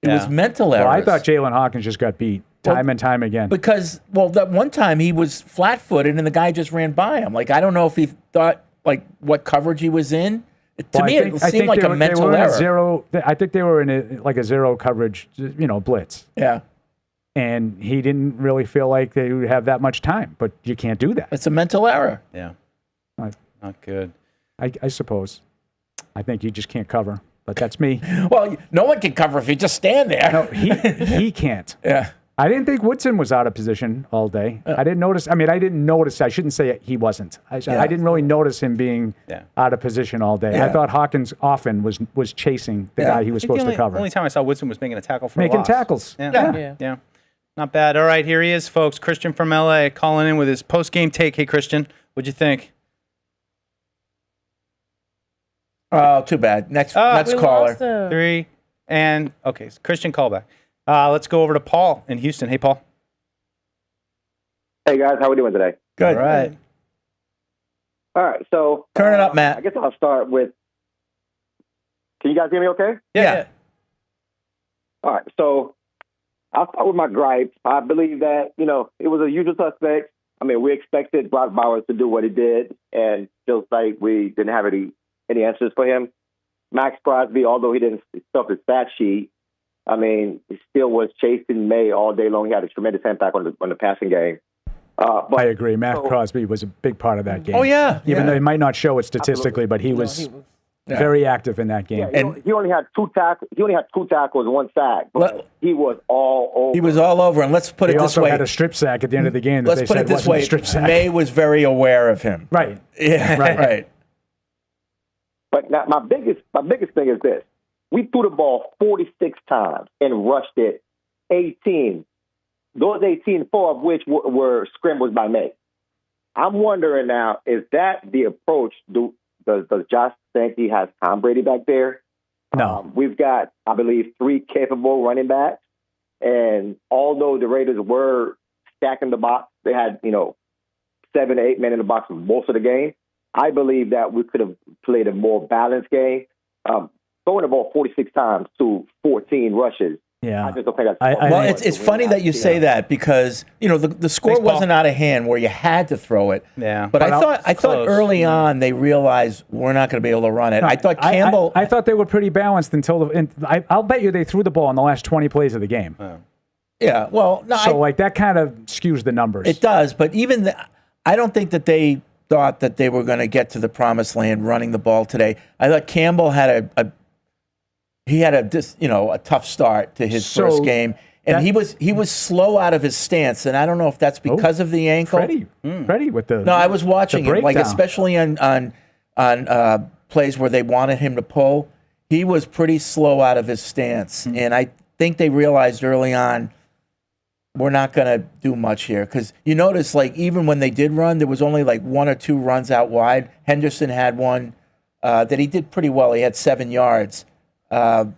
It was mental errors. Well, I thought Jalen Hawkins just got beat time and time again. Because, that one time he was flat-footed and the guy just ran by him. Like, I don't know if he thought, what coverage he was in. To me, it seemed like a mental error. I think they were in a zero coverage, blitz. Yeah. And he didn't really feel like they would have that much time, but you can't do that. It's a mental error. Yeah. Right. Not good. I suppose. I think you just can't cover, but that's me. Well, no one can cover if you just stand there. No, he can't. Yeah. I didn't think Woodson was out of position all day. I didn't notice. I didn't notice. I shouldn't say he wasn't. I didn't really notice him being out of position all day. Yeah. I thought Hawkins often was chasing the guy he was supposed to cover. The only time I saw Woodson was making a tackle for a Making loss. tackles. Yeah. Not bad. All right, here he is, folks. Christian from LA calling in with his post-game take. Hey, Christian, what'd you think? Oh, too bad. Next caller. 3 and okay, Christian callback. Let's go over to Paul in Houston. Hey, Paul. Hey, guys. How we doing today? Good. All right. All right. So Turn it up, Matt. I guess I'll start with, can you guys hear me okay? Yeah. All right. So I'll start with my gripes. I believe that, it was a usual suspect. We expected Brock Bowers to do what he did, and just like we didn't have any answers for him. Max Crosby, although he didn't stuff his stat sheet, he still was chasing Maye all day long. He had a tremendous impact on the passing game. But I agree. Matt Crosby was a big part of that game. Oh, yeah. Even though he might not show it statistically, but he was very active in that game. Yeah, he only had two tackles. He only had 2 tackles and 1 sack. But he was all over. He was all over. And let's put He it this also way. had a strip sack at the end of the game that Let's they put said it this wasn't way. a strip sack. Maye was very aware of him. Right. Yeah. Right. But now my biggest thing is this: we threw the ball 46 times and rushed it 18. Those 18, 4 of which were scrambles by Maye. I'm wondering now, is that the approach does Josh Sankey has Tom Brady back there? No. We've got, I believe, 3 capable running backs. And although the Raiders were stacking the box, they had, 7 to 8 men in the box for most of the game. I believe that we could have played a more balanced game. Throwing the ball 46 times to 14 rushes. Yeah. I just don't think that's Well, it's funny that you say that because the score wasn't out of hand where you had to throw it. Yeah. But I thought early on they realized we're not going to be able to run it. I thought Campbell. I thought they were pretty balanced until I'll bet you they threw the ball in the last 20 plays of the game. Yeah. Well, no, so that kind of skews the numbers. It does, but even I don't think that they thought that they were going to get to the promised land running the ball today. I thought Campbell had a tough start to his first game, and he was slow out of his stance, and I don't know if that's because of the ankle. Freddie with the I was watching it, especially on plays where they wanted him to pull. He was pretty slow out of his stance, and I think they realized early on we're not going to do much here because you notice even when they did run, there was only 1 or 2 runs out wide. Henderson had one that he did pretty well. He had 7 yards. At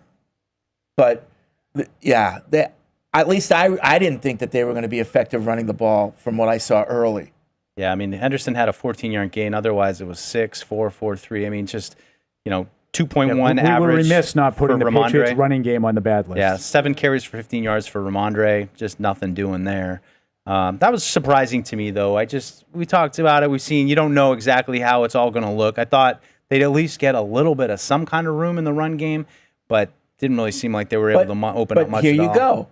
least I didn't think that they were going to be effective running the ball from what I saw early. Yeah, I mean, Henderson had a 14-yard gain. Otherwise, it was 6, 4, 4, 3. I mean, just, 2.1 average. We were remiss not putting the Ramondre. Patriots running game on the bad list. Yeah, 7 carries for 15 yards for Ramondre. Just nothing doing there. That was surprising to me, though. We talked about it. We've seen, you don't know exactly how it's all going to look. I thought they'd at least get a little bit of some kind of room in the run game, but didn't really seem like they were able to open up much. But here you go.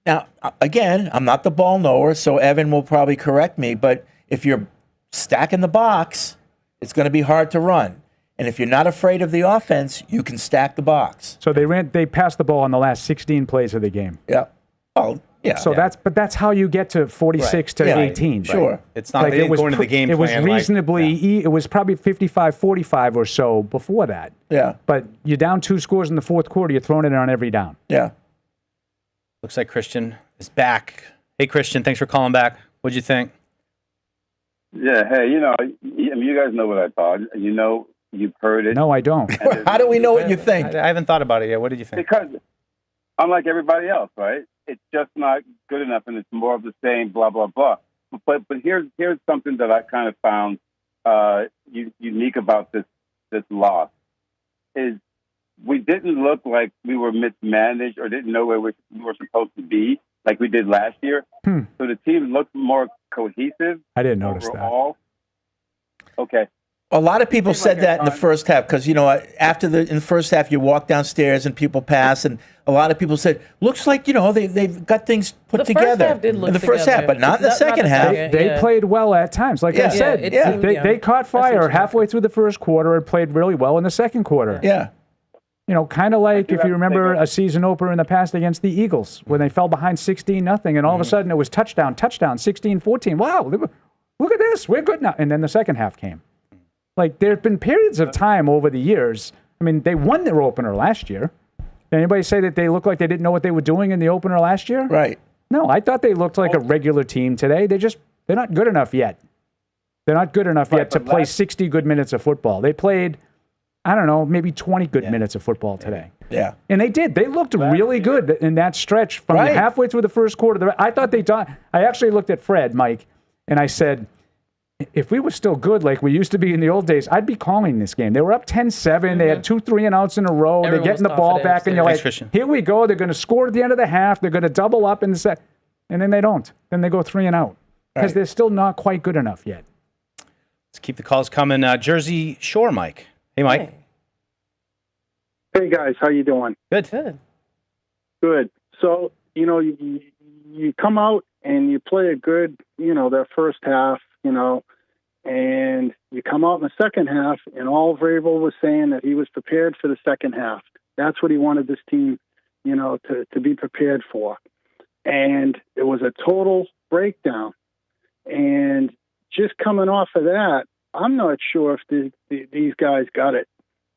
Now, again, I'm not the ball knower, so Evan will probably correct me, but if you're stacking the box, it's going to be hard to run. And if you're not afraid of the offense, you can stack the box. So they passed the ball on the last 16 plays of the game. Yeah. Oh, yeah. So that's how you get to 46 to 18. Sure. Right. It's not they didn't go into the game plan. It was reasonably it was probably 55-45 or so before that. Yeah. But you're down 2 scores in the fourth quarter, you're throwing it on every down. Yeah. Looks like Christian is back. Hey Christian, thanks for calling back. What'd you think? Yeah, hey, you guys know what I thought. You've heard it. No, I don't. How do we know what you think? I haven't thought about it yet. What did you think? Because unlike everybody else, right? It's just not good enough, and it's more of the same, blah, blah, blah. But here's something that I kind of found unique about this loss is we didn't look like we were mismanaged or didn't know where we were supposed to be like we did last year. So the team looked more cohesive. I didn't notice overall. That. Okay. A lot of people said that in the first half because, in the first half you walk downstairs and people pass, and a lot of people said, looks like, they've got things put together in the first half, but not in the second half. They played well at times. Like I said, they caught fire halfway through the first quarter and played really well in the second quarter. Yeah. Kind of like if you remember a season opener in the past against the Eagles when they fell behind 16-0, and all of a sudden it was touchdown, 16-14. Wow, look at this. We're good now. And then the second half came. Like, there have been periods of time over the years. I mean, they won their opener last year. Did anybody say that they looked like they didn't know what they were doing in the opener last year? Right. No, I thought they looked like a regular team today. They're not good enough yet. They're not good enough yet to play 60 good minutes of football. They played, I don't know, maybe 20 good minutes of football today. Yeah. And they did. They looked really good in that stretch from halfway through the first quarter. I thought I actually looked at Fred, Mike, and I said, if we were still good like we used to be in the old days, I'd be calling this game. They were up 10-7. They had 2 3-and-outs in a row. They're getting the ball back, and you're like, here we go. They're going to score at the end of the half. They're going to double up in the set. And then they don't. Then they go 3-and-out because they're still not quite good enough yet. Let's keep the calls coming. Jersey Shore, Mike. Hey, Mike. Hey, guys. How you doing? Good. Good. So, you come out and you play a good, that first half, and you come out in the second half, and all Vrabel was saying that he was prepared for the second half. That's what he wanted this team, to be prepared for. And it was a total breakdown. And just coming off of that, I'm not sure if these guys got it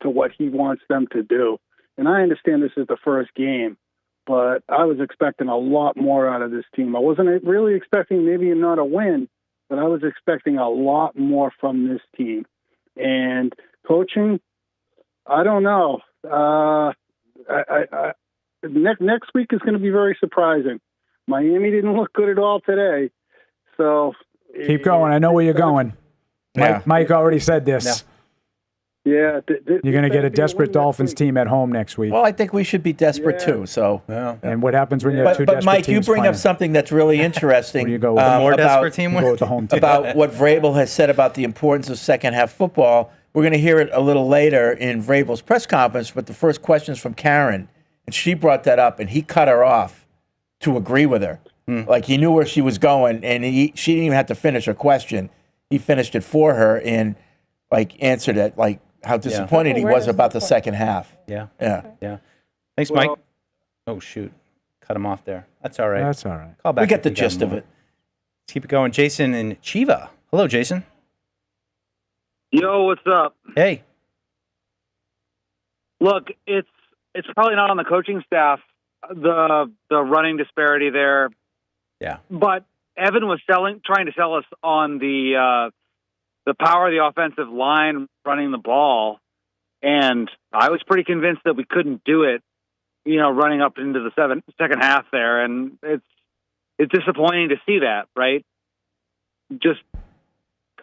to what he wants them to do. And I understand this is the first game, but I was expecting a lot more out of this team. I wasn't really expecting maybe not a win, but I was expecting a lot more from this team. And Coaching, I don't know. Next week is going to be very surprising. Miami didn't look good at all today, so keep going. I know where you're going. Yeah. Mike already said this. Yeah, You're going to get a desperate Dolphins team at home next week. Well, I think we should be desperate too. So, and what happens when you have two but desperate Mike, teams you bring playing? up something that's really interesting. Where you go with the more desperate team go with the home team. About what Vrabel has said about the importance of second half football. We're going to hear it a little later in Vrabel's press conference, but the first question is from Karen, and she brought that up, and he cut her off to agree with her. Like he knew where she was going, and she didn't even have to finish her question. He finished it for her and like answered it, like how disappointed he was about the second half. Yeah. Thanks, Mike. Oh shoot, cut him off there. That's all right. That's all right. Call back. We get the gist of it. Let's keep it going. Jason and Chiva. Hello, Jason. Yo, what's up? Hey. Look, it's probably not on the coaching staff, the running disparity there. Yeah. But Evan was trying to sell us on the power of the offensive line running the ball, and I was pretty convinced that we couldn't do it, running up into the second half there, and it's disappointing to see that, right? Just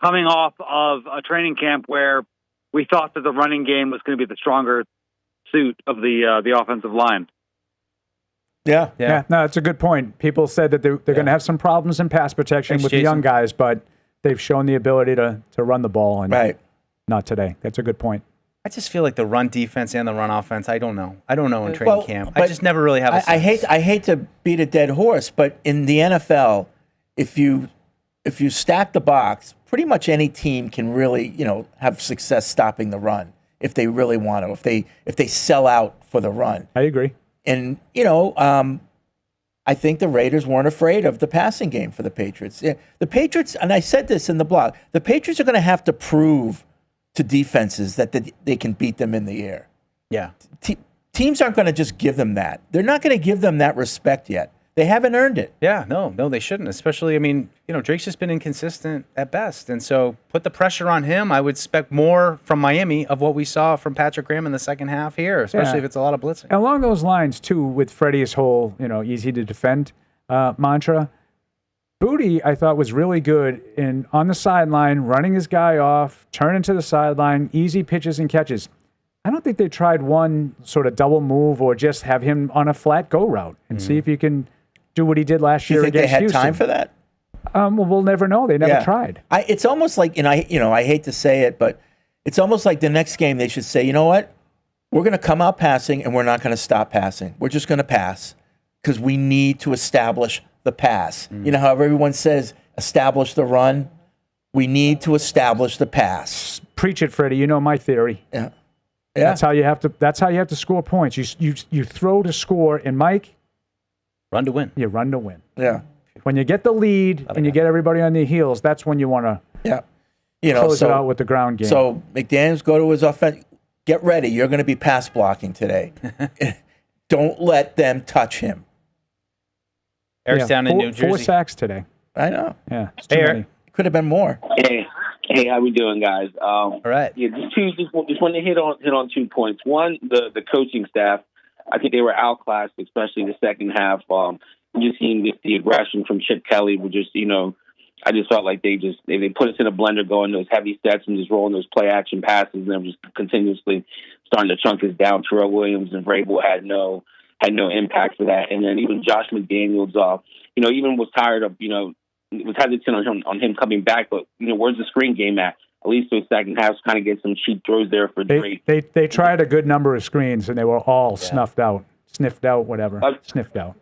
coming off of a training camp where we thought that the running game was going to be the stronger suit of the offensive line. Yeah. No, it's a good point. People said that they're going to have some problems in pass protection with the young guys, but they've shown the ability to run the ball, and not today. That's a good point. I just feel like the run defense and the run offense, I don't know in training camp. I just never really have a sense. I hate to beat a dead horse, but in the NFL, if you stack the box, pretty much any team can really, have success stopping the run if they really want to, if they sell out for the run. I agree. And, I think the Raiders weren't afraid of the passing game for the Patriots. Yeah, the Patriots, and I said this in the blog, the Patriots are going to have to prove to defenses that they can beat them in the air. Yeah. Teams aren't going to just give them that. They're not going to give them that respect yet. They haven't earned it. Yeah, no, they shouldn't. Especially, Drake's just been inconsistent at best. And so put the pressure on him. I would expect more from Miami of what we saw from Patrick Graham in the second half here, especially if it's a lot of blitzing. And along those lines, too, with Freddie's whole, easy to defend mantra, Booty, I thought, was really good on the sideline, running his guy off, turning to the sideline, easy pitches and catches. I don't think they tried one sort of double move or just have him on a flat go route and see if you can do what he did last year against Houston. Do you think they had time for that? Well, we'll never know. They never tried. It's almost like, and I hate to say it, but it's almost like the next game they should say, you know what? We're going to come out passing and we're not going to stop passing. We're just going to pass because we need to establish the pass. You know how everyone says establish the run? We need to establish the pass. Preach it, Freddie. You know my theory. Yeah. That's how you have to score points. You throw to score, and Mike, run to win. You run to win. Yeah. When you get the lead and you get everybody on their heels, that's when you want to close it out with the ground game. So McDaniels, go to his offense. Get ready. You're going to be pass blocking today. Don't let them touch him. Eric's down in New Jersey. 4 sacks today. I know. Yeah. Hey, Eric. Could have been more. Hey, how we doing, guys? All right. Yeah, just want to hit on 2 points. One, the coaching staff. I think they were outclassed, especially the second half. Just seeing the aggression from Chip Kelly, were just I just felt like they put us in a blender, going those heavy sets and just rolling those play action passes, and then just continuously starting to chunk us down. Terrell Williams and Vrabel had no impact for that, and then even Josh McDaniels, even was tired of was hesitant on him coming back, but where's the screen game at? At least those second halves kind of get some cheap throws there for Drake. They tried a good number of screens and they were all sniffed out, sniffed out.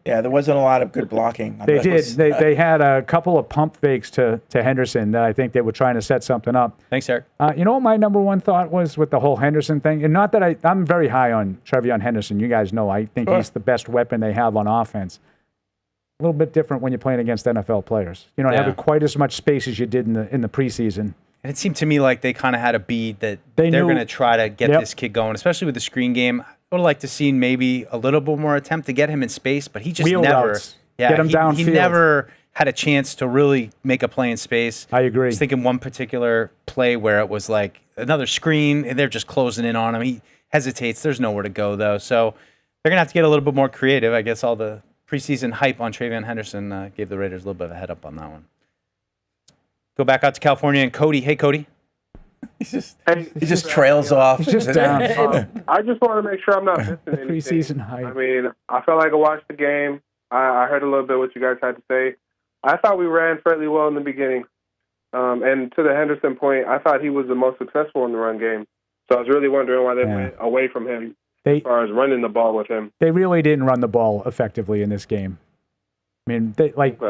Yeah, there wasn't a lot of good blocking. They did. They had a couple of pump fakes to Henderson that I think they were trying to set something up. Thanks, Eric. You know what my number one thought was with the whole Henderson thing? And not that I'm very high on Trevion Henderson. You guys know I think he's the best weapon they have on offense. A little bit different when you're playing against NFL players. You don't have quite as much space as you did in the preseason. And it seemed to me like they kind of had a bead that they're going to try to get this kid going, especially with the screen game. I would have liked to see maybe a little bit more attempt to get him in space, but he just Wheel never. routes. Yeah, Get him downfield. He never had a chance to really make a play in space. I agree. I was thinking one particular play where it was like another screen, and they're just closing in on him. He hesitates. There's nowhere to go, though. So they're going to have to get a little bit more creative. I guess all the preseason hype on Travion Henderson gave the Raiders a little bit of a head up on that one. Go back out to California and Cody. Hey, Cody. He just trails off. He's just down. I just want to make sure I'm not missing anything. Preseason hype. I mean, I felt like I watched the game. I heard a little bit what you guys had to say. I thought we ran fairly well in the beginning. And to the Henderson point, I thought he was the most successful in the run game. So I was really wondering why they went away from him as far as running the ball with him. They really didn't run the ball effectively in this game. I mean,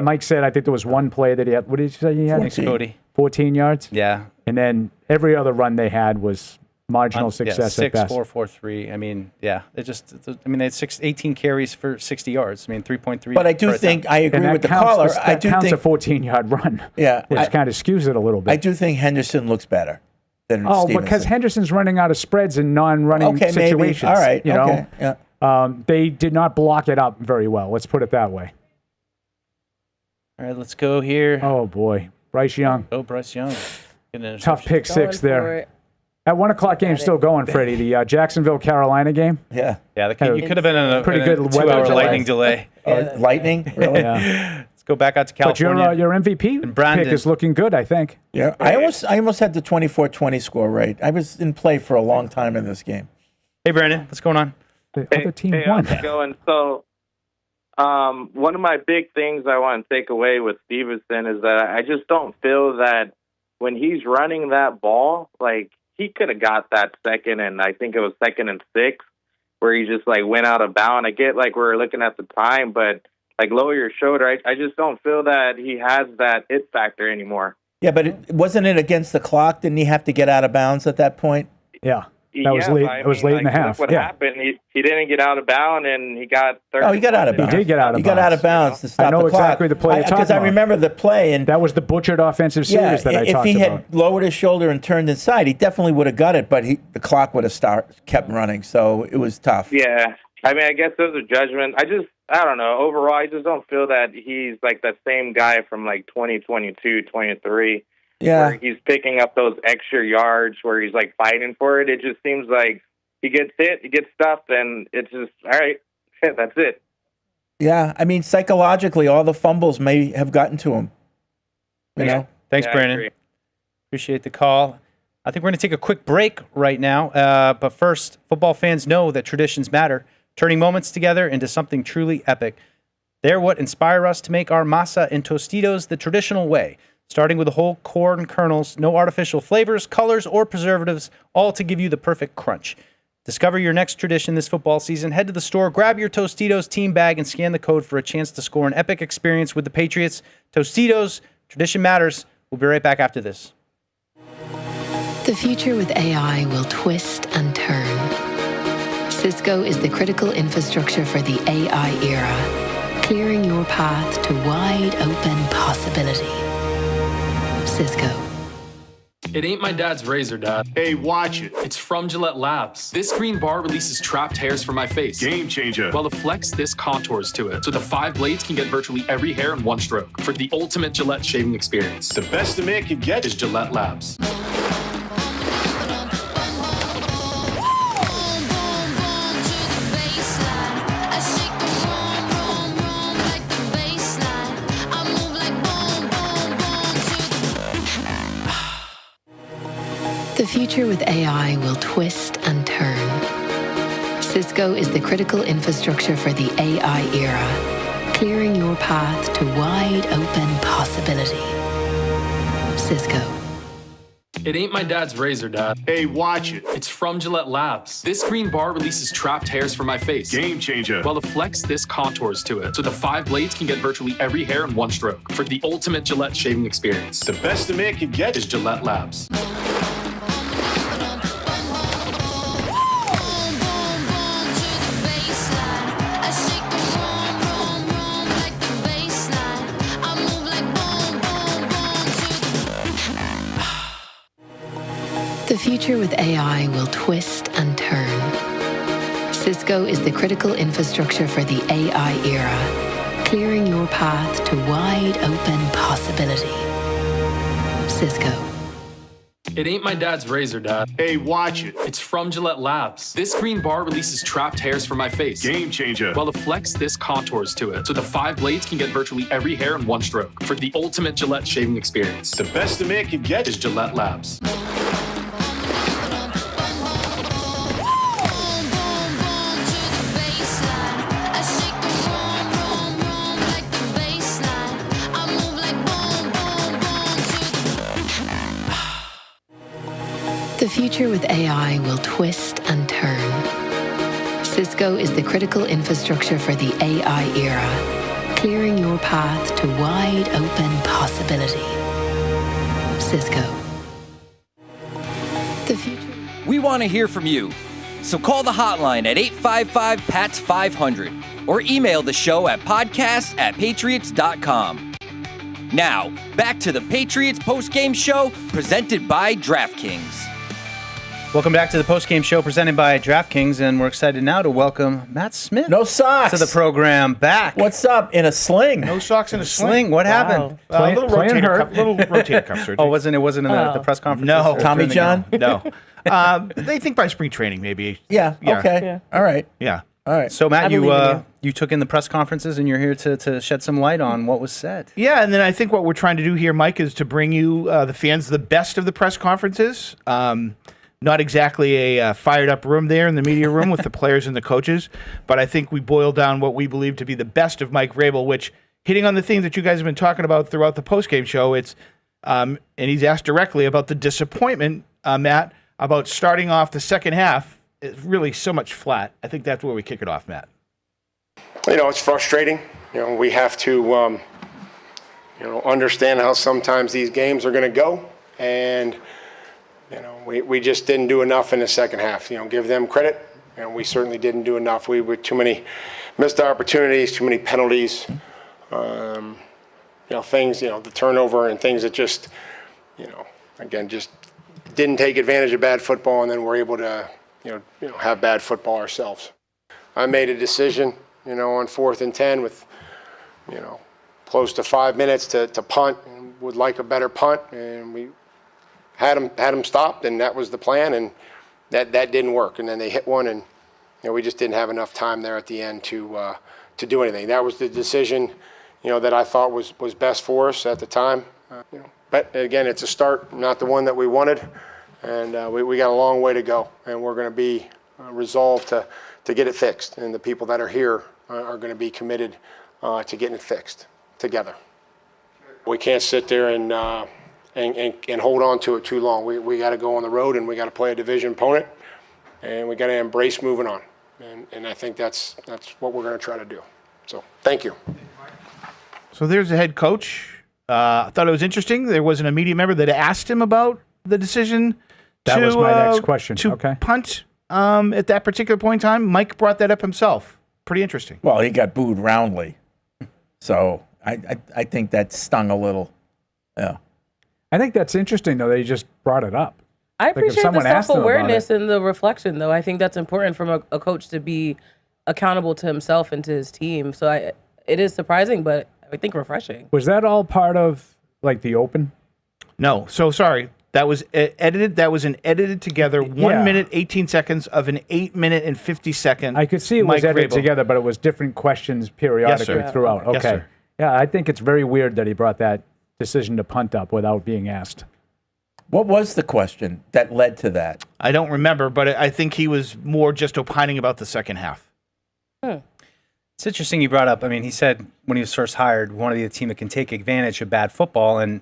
Mike said, I think there was one play that he had. What did you say he had? 14. Cody. 14 yards? Yeah. And then every other run they had was marginal success at best. 6, 4, 4, 3. I mean, yeah. They had 18 carries for 60 yards. I mean, 3.3. But I do think, I agree with the caller. I do counts think a 14-yard run. Yeah. Which kind of skews it a little bit. I do think Henderson looks better than Stevenson. Because Henderson's running out of spreads in non-running situations. Maybe. All right. You know? Yeah. They did not block it up very well. Let's put it that way. All right, let's go here. Oh, boy. Bryce Young. Oh, Bryce Young. Tough pick six there. That 1 o'clock game still going, Freddie. The Jacksonville-Carolina game. Yeah. Yeah, you could have been in a pretty good 2-hour lightning delay. Lightning? Really? Yeah. Let's go back out to California. But your MVP pick is looking good, I think. Yeah. I almost had the 24-20 score right. I was in play for a long time in this game. Hey, Brandon. What's going on? The other team won. How's it going? So, one of my big things I want to take away with Stevenson is that I just don't feel that when he's running that ball, like, he could have got that second, and I think it was 2nd and 6, where he just, like, went out of bounds. I get, like, we're looking at the time, but, like, lower your shoulder. I just don't feel that he has that it factor anymore. Yeah, but wasn't it against the clock? Didn't he have to get out of bounds at that point? Yeah. That was late. It was late in the half. What happened? He didn't get out of bounds, and he got 30. Oh, he got out of bounds. He did get out of bounds. He got out of bounds to stop the clock. I know exactly the play you're talking about. Because I remember the play. And that was the butchered offensive series that I talked about. If he had lowered his shoulder and turned inside, he definitely would have got it, but the clock would have kept running, so it was tough. Yeah. I mean, I guess those are judgment. I don't know. Overall, I just don't feel that he's like that same guy from like 2022, 23. Yeah. Where he's picking up those extra yards where he's like fighting for it. It just seems like he gets hit, he gets stuffed, and it's just, all right, that's it. Yeah, I mean, psychologically, all the fumbles may have gotten to him. You know? Thanks, Brandon. Appreciate the call. I think we're going to take a quick break right now. But first, football fans know that traditions matter, turning moments together into something truly epic. They're what inspire us to make our masa and Tostitos the traditional way, starting with the whole corn kernels, no artificial flavors, colors, or preservatives, all to give you the perfect crunch. Discover your next tradition this football season. Head to the store, grab your Tostitos team bag, and scan the code for a chance to score an epic experience with the Patriots. Tostitos, tradition matters. We'll be right back after this. The future with AI will twist and turn. Cisco is the critical infrastructure for the AI era, clearing your path to wide open possibility. Cisco. It ain't my dad's razor, Dad. Hey, watch it. It's from Gillette Labs. This green bar releases trapped hairs from my face. Game changer. While the Flex, this contours to it. So the 5 blades can get virtually every hair in one stroke. For the ultimate Gillette shaving experience. The best a man can get is Gillette Labs. The future with AI will twist and turn. Cisco is the critical infrastructure for the AI era, clearing your path to wide open possibility. Cisco. It ain't my dad's razor, Dad. Hey, watch it. It's from Gillette Labs. This green bar releases trapped hairs from my face. Game changer. While the Flex, this contours to it. So the 5 blades can get virtually every hair in one stroke. For the ultimate Gillette shaving experience. The best a man can get is Gillette Labs. The future with AI will twist and turn. Cisco is the critical infrastructure for the AI era, clearing your path to wide open possibility. Cisco. It ain't my dad's razor, Dad. Hey, watch it. It's from Gillette Labs. This green bar releases trapped hairs from my face. Game changer. While the Flex This contours to it, so the 5 blades can get virtually every hair in one stroke. For the ultimate Gillette shaving experience, The best a man can get is Gillette Labs. The future with AI will twist and turn. Cisco is the critical infrastructure for the AI era, clearing your path to wide open possibility. Cisco. The future. We want to hear from you. So call the hotline at 855-PATS-500 or email the show at podcast@patriots.com. Now, back to the Patriots Postgame Show presented by DraftKings. Welcome back to the postgame show presented by DraftKings, and we're excited now to welcome Matt Smith. No socks to the program. Back. What's up? In a sling. No socks in a sling. What happened? Little rotator cuff surgery. Oh, it wasn't in the press conference. No, Tommy John. No. They think by spring training, maybe. Yeah. Okay. Yeah. All right. Yeah. All right. So Matt, you took in the press conferences, and you're here to shed some light on what was said. Yeah, and then I think what we're trying to do here, Mike, is to bring you the fans the best of the press conferences. Not exactly a fired up room there in the media room with the players and the coaches, but I think we boiled down what we believe to be the best of Mike Vrabel, which, hitting on the theme that you guys have been talking about throughout the postgame show, it's and he's asked directly about the disappointment, Matt, about starting off the second half. It's really so much flat. I think that's where we kick it off, Matt. It's frustrating. We have to, understand how sometimes these games are going to go, and we just didn't do enough in the second half. Give them credit, and we certainly didn't do enough. We were too many missed opportunities, too many penalties, things, the turnover and things that just, again, just didn't take advantage of bad football, and then we're able to, have bad football ourselves. I made a decision, on 4th and 10 with, close to 5 minutes to punt, and would like a better punt, and we had them stopped, and that was the plan, and that didn't work. And then they hit one, and we just didn't have enough time there at the end to do anything. That was the decision, that I thought was best for us at the time. But again, it's a start, not the one that we wanted, and we got a long way to go, and we're going to be resolved to get it fixed. And the people that are here are going to be committed to getting it fixed together. We can't sit there and hold on to it too long. We got to go on the road, and we got to play a division opponent, and we got to embrace moving on. And I think that's what we're going to try to do. So thank you. So there's the head coach. I thought it was interesting. There was an immediate member that asked him about the decision. That was my next question. To punt at that particular point in time. Mike brought that up himself. Pretty interesting. Well, he got booed roundly, so I think that stung a little. Yeah. I think that's interesting, though, that he just brought it up. I appreciate the self-awareness and and the reflection, though. I think that's important from a coach to be accountable to himself and to his team. So it is surprising, but I think refreshing. Was that all part of, the open? No. So, sorry. That was edited. That was an edited together 1 minute, 18 seconds of an 8 minute and 50 second. I could see it was edited together, but it was different questions periodically throughout. Okay. Yes, sir. Yeah, I think it's very weird that he brought that decision to punt up without being asked. What was the question that led to that? I don't remember, but I think he was more just opining about the second half. It's interesting you brought up. I mean, he said when he was first hired, want to be a team that can take advantage of bad football, and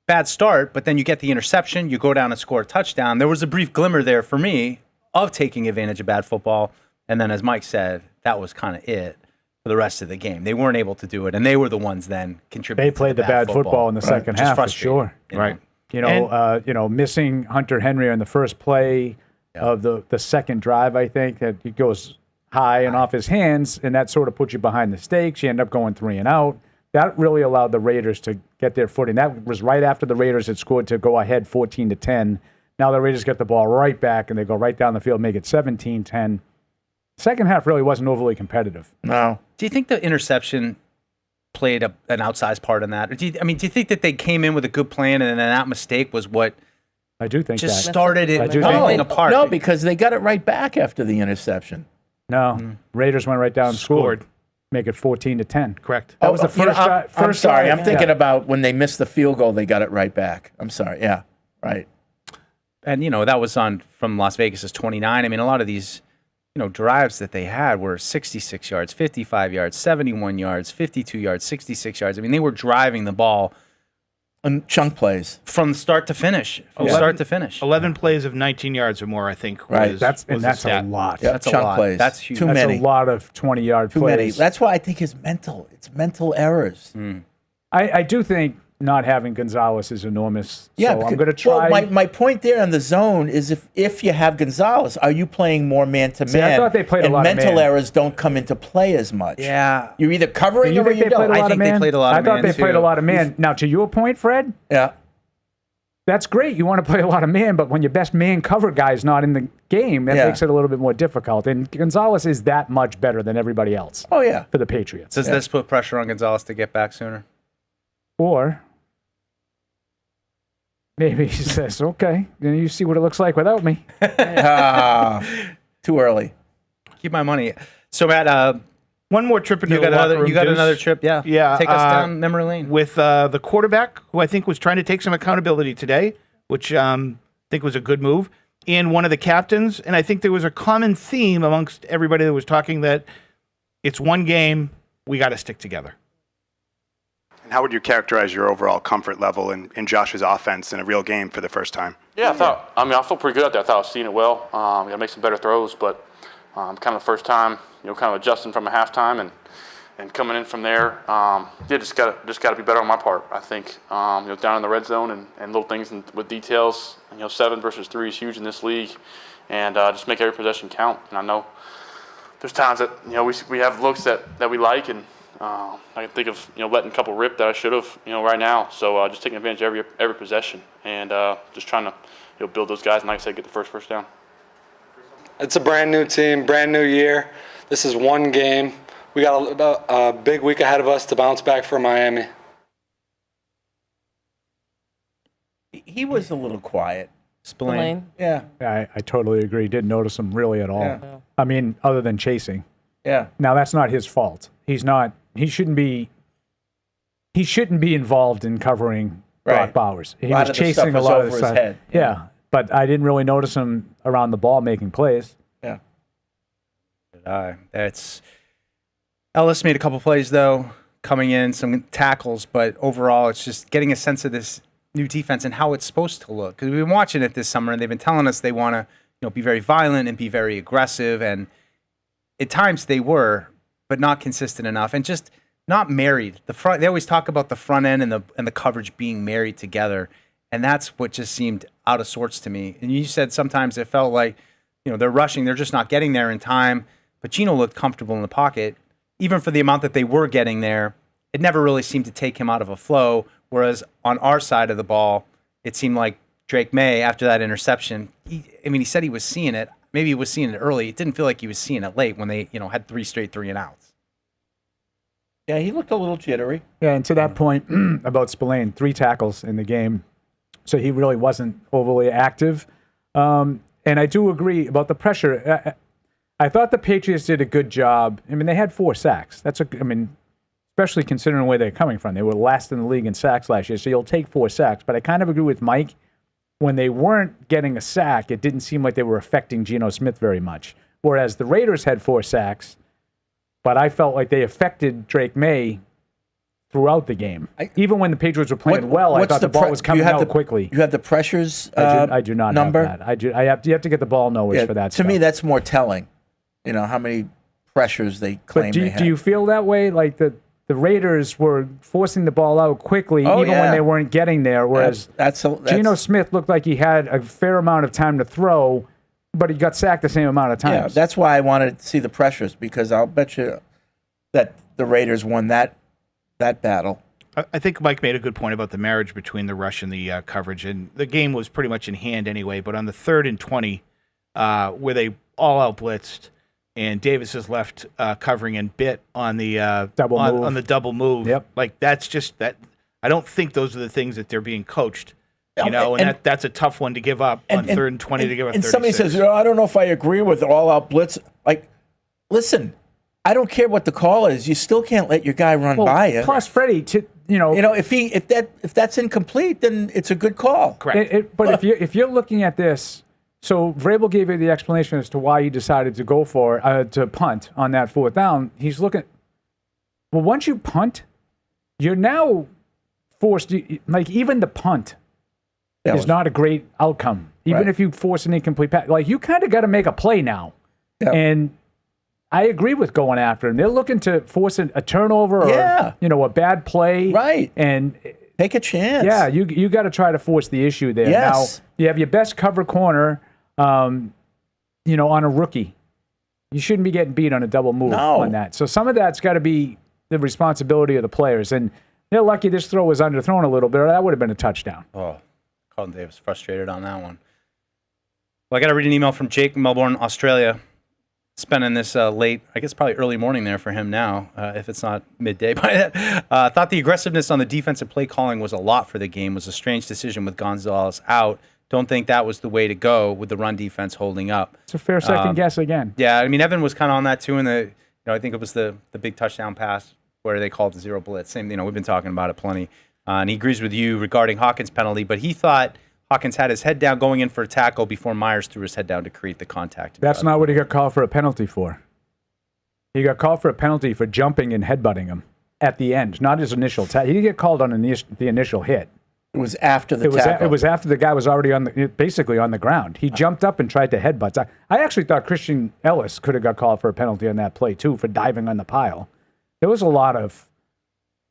bad start, but then you get the interception, you go down and score a touchdown. There was a brief glimmer there for me of taking advantage of bad football, and then as Mike said, that was kind of it for the rest of the game. They weren't able to do it, and they were the ones then contributing. They played the bad football in the second half for sure. Right. Missing Hunter Henry on the first play of the second drive, I think, that he goes high and off his hands, and that sort of puts you behind the stakes. You end up going 3 and out. That really allowed the Raiders to get their footing. That was right after the Raiders had scored to go ahead 14-10. Now the Raiders get the ball right back, and they go right down the field, make it 17-10. Second half really wasn't overly competitive. No. Do you think the interception played an outsized part in that? Or do you think that they came in with a good plan and then that mistake was what I do think just that. started it falling apart? No, because they got it right back after the interception. No, Raiders went right down and scored. Make it 14-10. Correct. That was the first drive. I'm sorry. I'm thinking about when they missed the field goal, they got it right back. I'm sorry. Yeah, right. And, that was from Las Vegas's 29. I mean, a lot of these, drives that they had were 66 yards, 55 yards, 71 yards, 52 yards, 66 yards. I mean, they were driving the ball. And chunk plays. From start to finish. 11 plays of 19 yards or more, I think. Right. That's a lot. Yep, That's a chunk lot. plays. That's huge. Too That's many. a lot of 20-yard Too plays. many. That's why I think it's mental errors. I do think not having Gonzalez is enormous. Yeah, so I'm going to try. Well, my point there on the zone is if you have Gonzalez, are you playing more man-to-man? See, I thought they played a lot of mental man. errors don't come into play as much. Yeah. You're either covering you or think you they don't. played a lot I of think man? they played a lot of I thought man, they played too. a lot of man. Now, to your point, Fred, Yeah. that's great. You want to play a lot of man, but when your best man cover guy is not in the game, that makes it a little bit more difficult. And Gonzalez is that much better than everybody else. Oh, yeah. For the Patriots. Does this put pressure on Gonzalez to get back sooner? Or maybe he says, okay, then you see what it looks like without me. Too early. Keep my money. So, Matt, one more trip into you the got locker room. You got Deuce. another trip, yeah. Yeah. Take us down memory lane. With the quarterback, who I think was trying to take some accountability today, which I think was a good move, and one of the captains. And I think there was a common theme amongst everybody that was talking that it's one game, we got to stick together. And how would you characterize your overall comfort level in Josh's offense in a real game for the first time? Yeah, I felt pretty good out there. I thought I was seeing it well. Got to make some better throws, but kind of the first time, kind of adjusting from a halftime and coming in from there. Just got to be better on my part. I think down in the red zone and little things with details. 7 versus 3 is huge in this league, and just make every possession count. And I know there's times that we have looks that we like, and I can think of letting a couple rip that I should have right now. So just taking advantage of every possession and just trying to build those guys and, like I said, get the first down. It's a brand new team, brand new year. This is one game. We got a big week ahead of us to bounce back for Miami. He was a little quiet. Spillane. Yeah. I totally agree. Didn't notice him really at all. Yeah. I mean, other than chasing. Yeah. Now, that's not his fault. He shouldn't be involved in covering Brock Bowers. He was chasing a lot of the stuff. Head. Yeah. But I didn't really notice him around the ball making plays. Yeah. Ellis made a couple plays, though, coming in, some tackles, but overall it's just getting a sense of this new defense and how it's supposed to look. Because we've been watching it this summer, and they've been telling us they want to be very violent and be very aggressive, and at times they were, but not consistent enough, and just not married. They always talk about the front end and the coverage being married together, and that's what just seemed out of sorts to me. And you said sometimes it felt like they're rushing, they're just not getting there in time. But Geno looked comfortable in the pocket, even for the amount that they were getting there. It never really seemed to take him out of a flow. Whereas on our side of the ball, it seemed like Drake Maye, after that interception, he said he was seeing it. Maybe he was seeing it early. It didn't feel like he was seeing it late when they had 3 straight 3-and-outs. Yeah, he looked a little jittery. Yeah, and to that point about Spillane, 3 tackles in the game. So he really wasn't overly active. And I do agree about the pressure. I thought the Patriots did a good job. I mean, they had 4 sacks. Especially considering where they're coming from. They were last in the league in sacks last year, so you'll take 4 sacks. But I kind of agree with Mike. When they weren't getting a sack, it didn't seem like they were affecting Geno Smith very much. Whereas the Raiders had 4 sacks, but I felt like they affected Drake Maye throughout the game. Even when the Patriots were playing I thought the ball was coming out quickly. You have the pressures I do not number? have that. You have to get the ball nowhere for that To me, that's more telling. How many pressures they claim they had. Do you feel that way? Like the Raiders were forcing the ball out quickly, even when they weren't getting there, whereas Geno Smith looked like he had a fair amount of time to throw, but he got sacked the same amount of times. Yeah, that's why I wanted to see the pressures, because I'll bet you that the Raiders won that battle. I think Mike made a good point about the marriage between the rush and the coverage, and the game was pretty much in hand anyway, but on the 3rd and 20, where they all out blitzed, and Davis is left covering and bit on the Double move. on the double move. Yep. Like that's just that. I don't think those are the things that they're being coached. You know, and that's a tough one to give up on 3rd and 20 to give up. And 36. somebody says, I don't know if I agree with all-out blitz. Like, listen, I don't care what the call is. You still can't let your guy run by you. Plus, Freddie, if that's incomplete, then it's a good call. Correct. But if you're looking at this, so Vrabel gave you the explanation as to why he decided to go to punt on that 4th down. He's looking. Well, once you punt, you're now forced. Like even the punt is not a great outcome. Even if you force an incomplete pass, like you kind of got to make a play now. Yep. And I agree with going after him. They're looking to force a turnover or a bad play, right? And take a chance. Yeah, you got to try to force the issue there. Yes. Now you have your best cover corner, on a rookie. You shouldn't be getting beat on a double move on that. So some of that's got to be the responsibility of the players. And they're lucky this throw was underthrown a little bit, or that would have been a touchdown. Oh, Colin Davis frustrated on that one. Well, I got to read an email from Jake, Melbourne, Australia. Spending this late, I guess probably early morning there for him now, if it's not midday by then. Thought the aggressiveness on the defensive play calling was a lot for the game. Was a strange decision with Gonzalez out. Don't think that was the way to go with the run defense holding up. It's a fair second guess again. Yeah, I mean, Evan was kind of on that too. And I think it was the big touchdown pass where they called the zero blitz. Same, we've been talking about it plenty. And he agrees with you regarding Hawkins' penalty, but he thought Hawkins had his head down going in for a tackle before Myers threw his head down to create the contact. That's not what he got called for a penalty for. He got called for a penalty for jumping and headbutting him at the end, not his initial tackle. He didn't get called on the initial hit. It was after the tackle. It was after the guy was already basically on the ground. He jumped up and tried to headbutt. I actually thought Christian Ellis could have got called for a penalty on that play too for diving on the pile. There was a lot of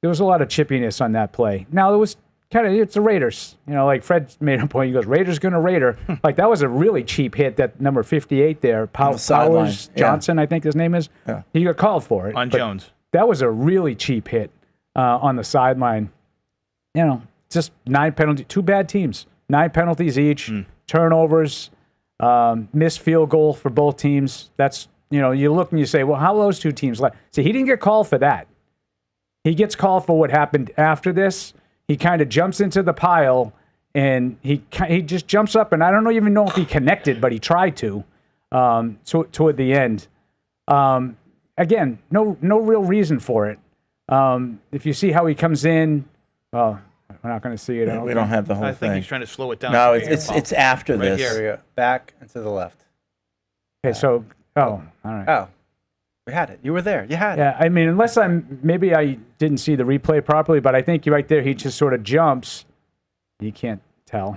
chippiness on that play. Now it was it's the Raiders. Like Fred made a point. He goes, Raiders gonna Raider. Like that was a really cheap hit. That number 58 there, Powers Johnson, I think his name is. Yeah. He got called for it on Jones. That was a really cheap hit on the sideline. Just 9 penalties. 2 bad teams. 9 penalties each. Turnovers. Missed field goal for both teams. That's you look and you say, well, how are those 2 teams left? See, he didn't get called for that. He gets called for what happened after this. He kind of jumps into the pile, and he just jumps up, and I don't even know if he connected, but he tried to toward the end. Again, no real reason for it. If you see how he comes in, well, we're not going to see it. We don't have the whole thing. I think he's trying to slow it down. No, it's after right this. Here, back and to the left. Okay, so all right. Oh. We had it. You were there. You had it. Yeah, I mean, maybe I didn't see the replay properly, but I think right there he just sort of jumps. You can't tell.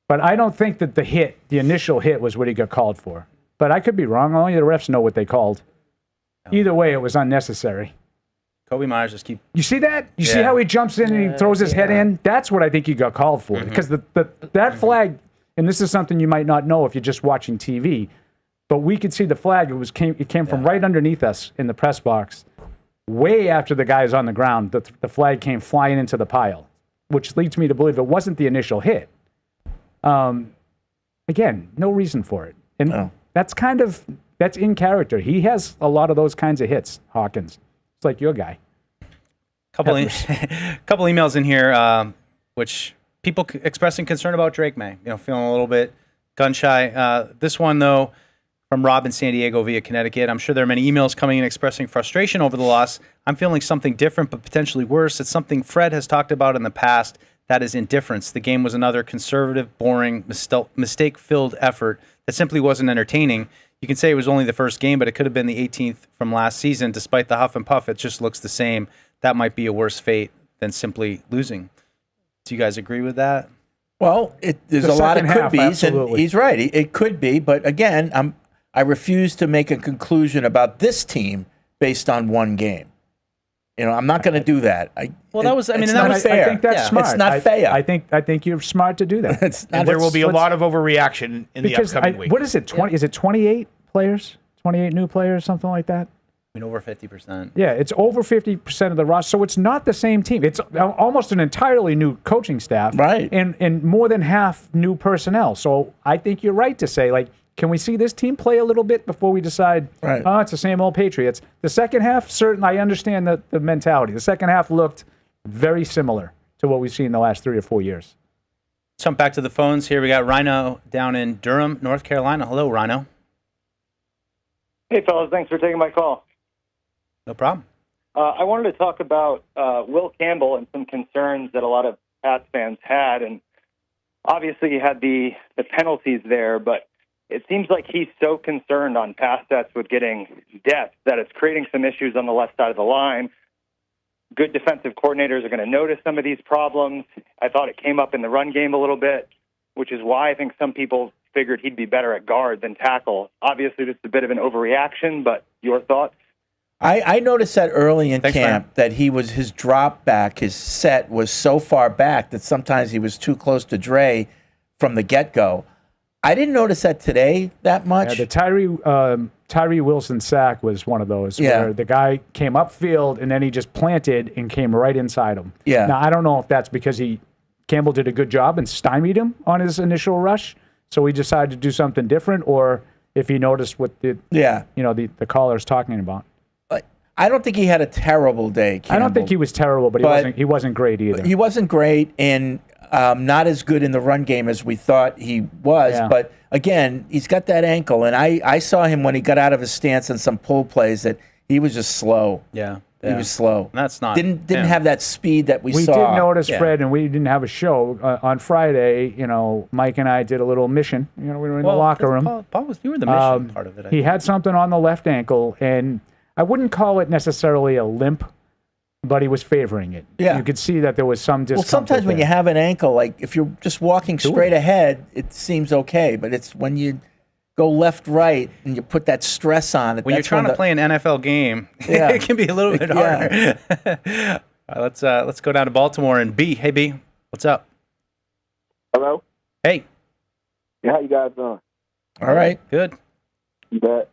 But I don't think that the initial hit was what he got called for. But I could be wrong. Only the refs know what they called. Either way, it was unnecessary. Kobe Myers just keep. You see that? You see how he jumps in and he throws his head in? That's what I think he got called for. Because that flag, and this is something you might not know if you're just watching TV, but we could see the flag. It came from right underneath us in the press box, way after the guy's on the ground. The flag came flying into the pile, which leads me to believe it wasn't the initial hit. Again, no reason for it, and that's in character. He has a lot of those kinds of hits, Hawkins. It's like your guy. Couple emails in here, which people expressing concern about Drake Maye. Feeling a little bit gun shy. This one though. From Rob in San Diego via Connecticut. I'm sure there are many emails coming in expressing frustration over the loss. I'm feeling something different, but potentially worse. It's something Fred has talked about in the past. That is indifference. The game was another conservative, boring, mistake-filled effort that simply wasn't entertaining. You can say it was only the first game, but it could have been the 18th from last season. Despite the huff and puff, it just looks the same. That might be a worse fate than simply losing. Do you guys agree with that? Well, there's a lot of could-be's, and he's right. It could be, but again, I refuse to make a conclusion about this team based on one game. I'm not going to do that. That was fair. I think that's smart. It's not fair. I think you're smart to do that. And there will be a lot of overreaction in the upcoming week. What is it? 20? Is it 28 players? 28 new players, something like that? Over 50%. Yeah, it's over 50% of the roster. So it's not the same team. It's almost an entirely new coaching staff, right? And more than half new personnel. So I think you're right to say can we see this team play a little bit before we decide, oh, it's the same old Patriots? The second half, I understand the mentality. The second half looked very similar to what we've seen in the last 3 or 4 years. Jump back to the phones here. We got Rhino down in Durham, North Carolina. Hello, Rhino. Hey, fellas. Thanks for taking my call. No problem. I wanted to talk about Will Campbell and some concerns that a lot of Pats fans had. And obviously, you had the penalties there, but it seems like he's so concerned on pass sets with getting depth that it's creating some issues on the left side of the line. Good defensive coordinators are going to notice some of these problems. I thought it came up in the run game a little bit, which is why I think some people figured he'd be better at guard than tackle. Obviously, this is a bit of an overreaction, but your thoughts? I noticed that early in camp that his drop back, his set was so far back that sometimes he was too close to Dre from the get-go. I didn't notice that today that much. Yeah, the Tyree Wilson sack was one of those where the guy came upfield and then he just planted and came right inside him. Yeah. Now, I don't know if that's because Campbell did a good job and stymied him on his initial rush, so he decided to do something different, or if he noticed what the caller's talking about. I don't think he had a terrible day, Campbell. I don't think he was terrible, but he wasn't great either. He wasn't great, and not as good in the run game as we thought he was. Yeah. But again, he's got that ankle, and I saw him when he got out of his stance in some pull plays that he was just slow. Yeah. He was slow. That's not didn't have that speed that we saw. We did notice, Fred, and we didn't have a show on Friday. Mike and I did a little mission. We were in the locker room. Paul you were the mission part of it. He had something on the left ankle, and I wouldn't call it necessarily a limp, but he was favoring it. Yeah. You could see that there was some discomfort. Well, sometimes when you have an ankle, like if you're just walking straight ahead, it seems okay. But it's when you go left, right, and you put that stress on it. When you're trying to play an NFL game, it can be a little bit harder. All right, let's go down to Baltimore and B. Hey, B, what's up? Hello. Hey. Yeah, how you guys doing? All right. Good. You bet.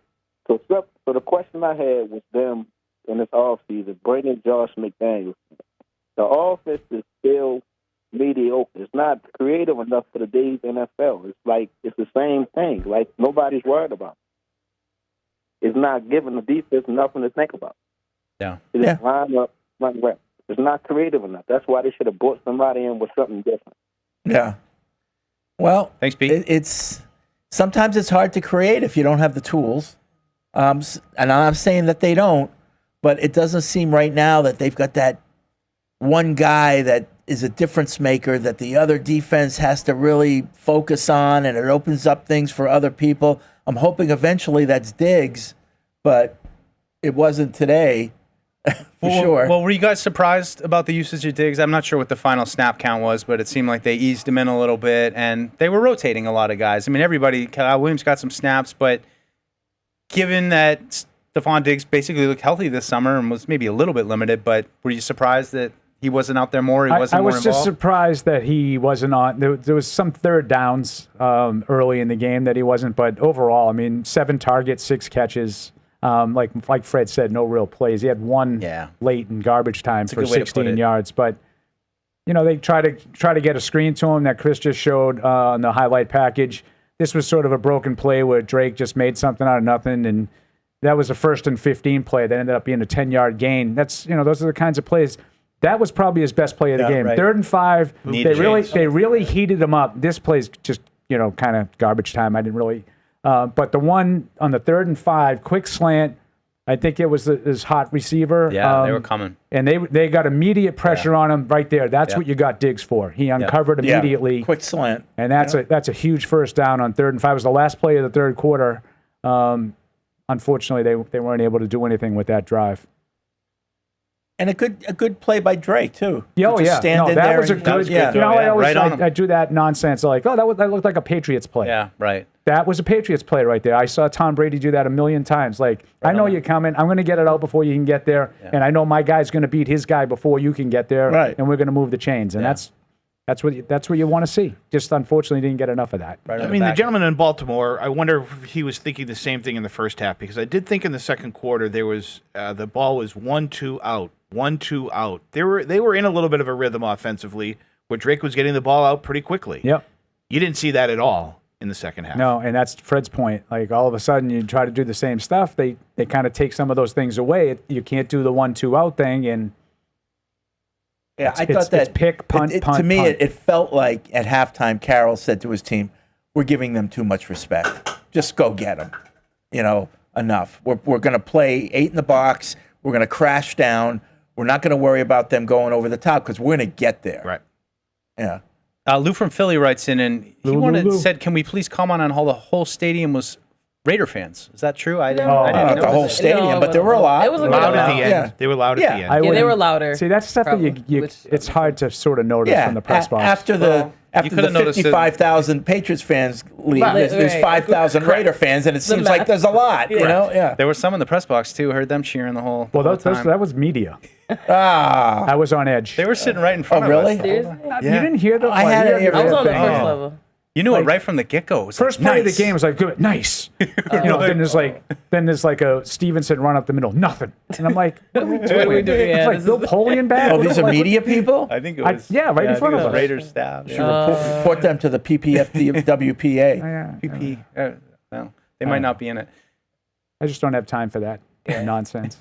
So the question I had was them in this offseason, bringing Josh McDaniels. The offense is still mediocre. It's not creative enough for today's NFL. It's the same thing. Like nobody's worried about it. It's not giving the defense nothing to think about. Yeah. It is line up, run rep. It's not creative enough. That's why they should have brought somebody in with something different. Yeah. Well, thanks, Pete. Sometimes it's hard to create if you don't have the tools. And I'm not saying that they don't, but it doesn't seem right now that they've got that one guy that is a difference maker that the other defense has to really focus on, and it opens up things for other people. I'm hoping eventually that's Diggs, but it wasn't today. Sure. Well, were you guys surprised about the usage of Diggs? I'm not sure what the final snap count was, but it seemed like they eased him in a little bit, and they were rotating a lot of guys. I mean, Kyle Williams got some snaps, but given that Stephon Diggs basically looked healthy this summer and was maybe a little bit limited, but were you surprised that he wasn't out there more? I was just surprised that he wasn't on. There was some third downs early in the game that he wasn't, but overall, I mean, 7 targets, 6 catches. Like Fred said, no real plays. He had one late in garbage time for 16 yards, but they try to get a screen to him that Chris just showed on the highlight package. This was sort of a broken play where Drake just made something out of nothing, and that was a 1st and 15 play that ended up being a 10-yard gain. That's those are the kinds of plays. That was probably his best play of the game. Right. 3rd and 5. They really heated him up. This play's just kind of garbage time. I didn't really. But the one on the 3rd and 5, quick slant, I think it was his hot receiver. Yeah, they were coming. And they got immediate pressure on him right there. That's what you got Diggs for. He uncovered immediately. Quick slant. And that's a huge first down on 3rd and 5. It was the last play of the third quarter. Unfortunately, they weren't able to do anything with that drive. And a good play by Drake too. Oh yeah, that was a good. I do that nonsense like, that looked like a Patriots play. Yeah, right. That was a Patriots play right there. I saw Tom Brady do that a million times. Like, I know you're coming. I'm going to get it out before you can get there, and I know my guy's going to beat his guy before you can get there, and we're going to move the chains, and that's what you want to see. Just unfortunately didn't get enough of that. I mean, the gentleman in Baltimore, I wonder if he was thinking the same thing in the first half, because I did think in the second quarter there was the ball was 1-2 out. 1-2 out. They were in a little bit of a rhythm offensively, where Drake was getting the ball out pretty quickly. Yep. You didn't see that at all in the second half. No, and that's Fred's point. Like all of a sudden, you try to do the same stuff. They kind of take some of those things away. You can't do the 1-2 out thing, and yeah, I thought that it's pick, punt, punt. To me, punt. it felt like at halftime, Carroll said to his team, "We're giving them too much respect. Just go get them. Enough. We're going to play 8 in the box. We're going to crash down. We're not going to worry about them going over the top because we're going to get there." Right. Yeah. Lou from Philly writes in, and he said, "Can we please comment on how the whole stadium was Raider fans? Is that true? I didn't know the whole stadium, but there were a lot. It was Loud at the end. Yeah. They were loud at the end. Yeah, they were louder. See, that's stuff that it's hard to sort of notice from the press box. After the 55,000 Patriots fans leave, there's 5,000 Raider fans, and it seems like there's a lot. Yeah. There were some in the press box too. Heard them cheering the whole. Well, time. that was media. I was on edge. They were sitting right in front of really? us. You didn't hear the? I had it. I was on the first level. You knew it right from the get-go. First play of the game was like, good, nice. Then there's like a Stevenson run up the middle, nothing. And I'm like, what are we doing? Yeah, it's like Bill Polian back. Oh, these are media people? I think it was. Right in front of us. Raiders staff. Should report them to the PPFWPA. PP. No, they might not be in it. I just don't have time for that nonsense.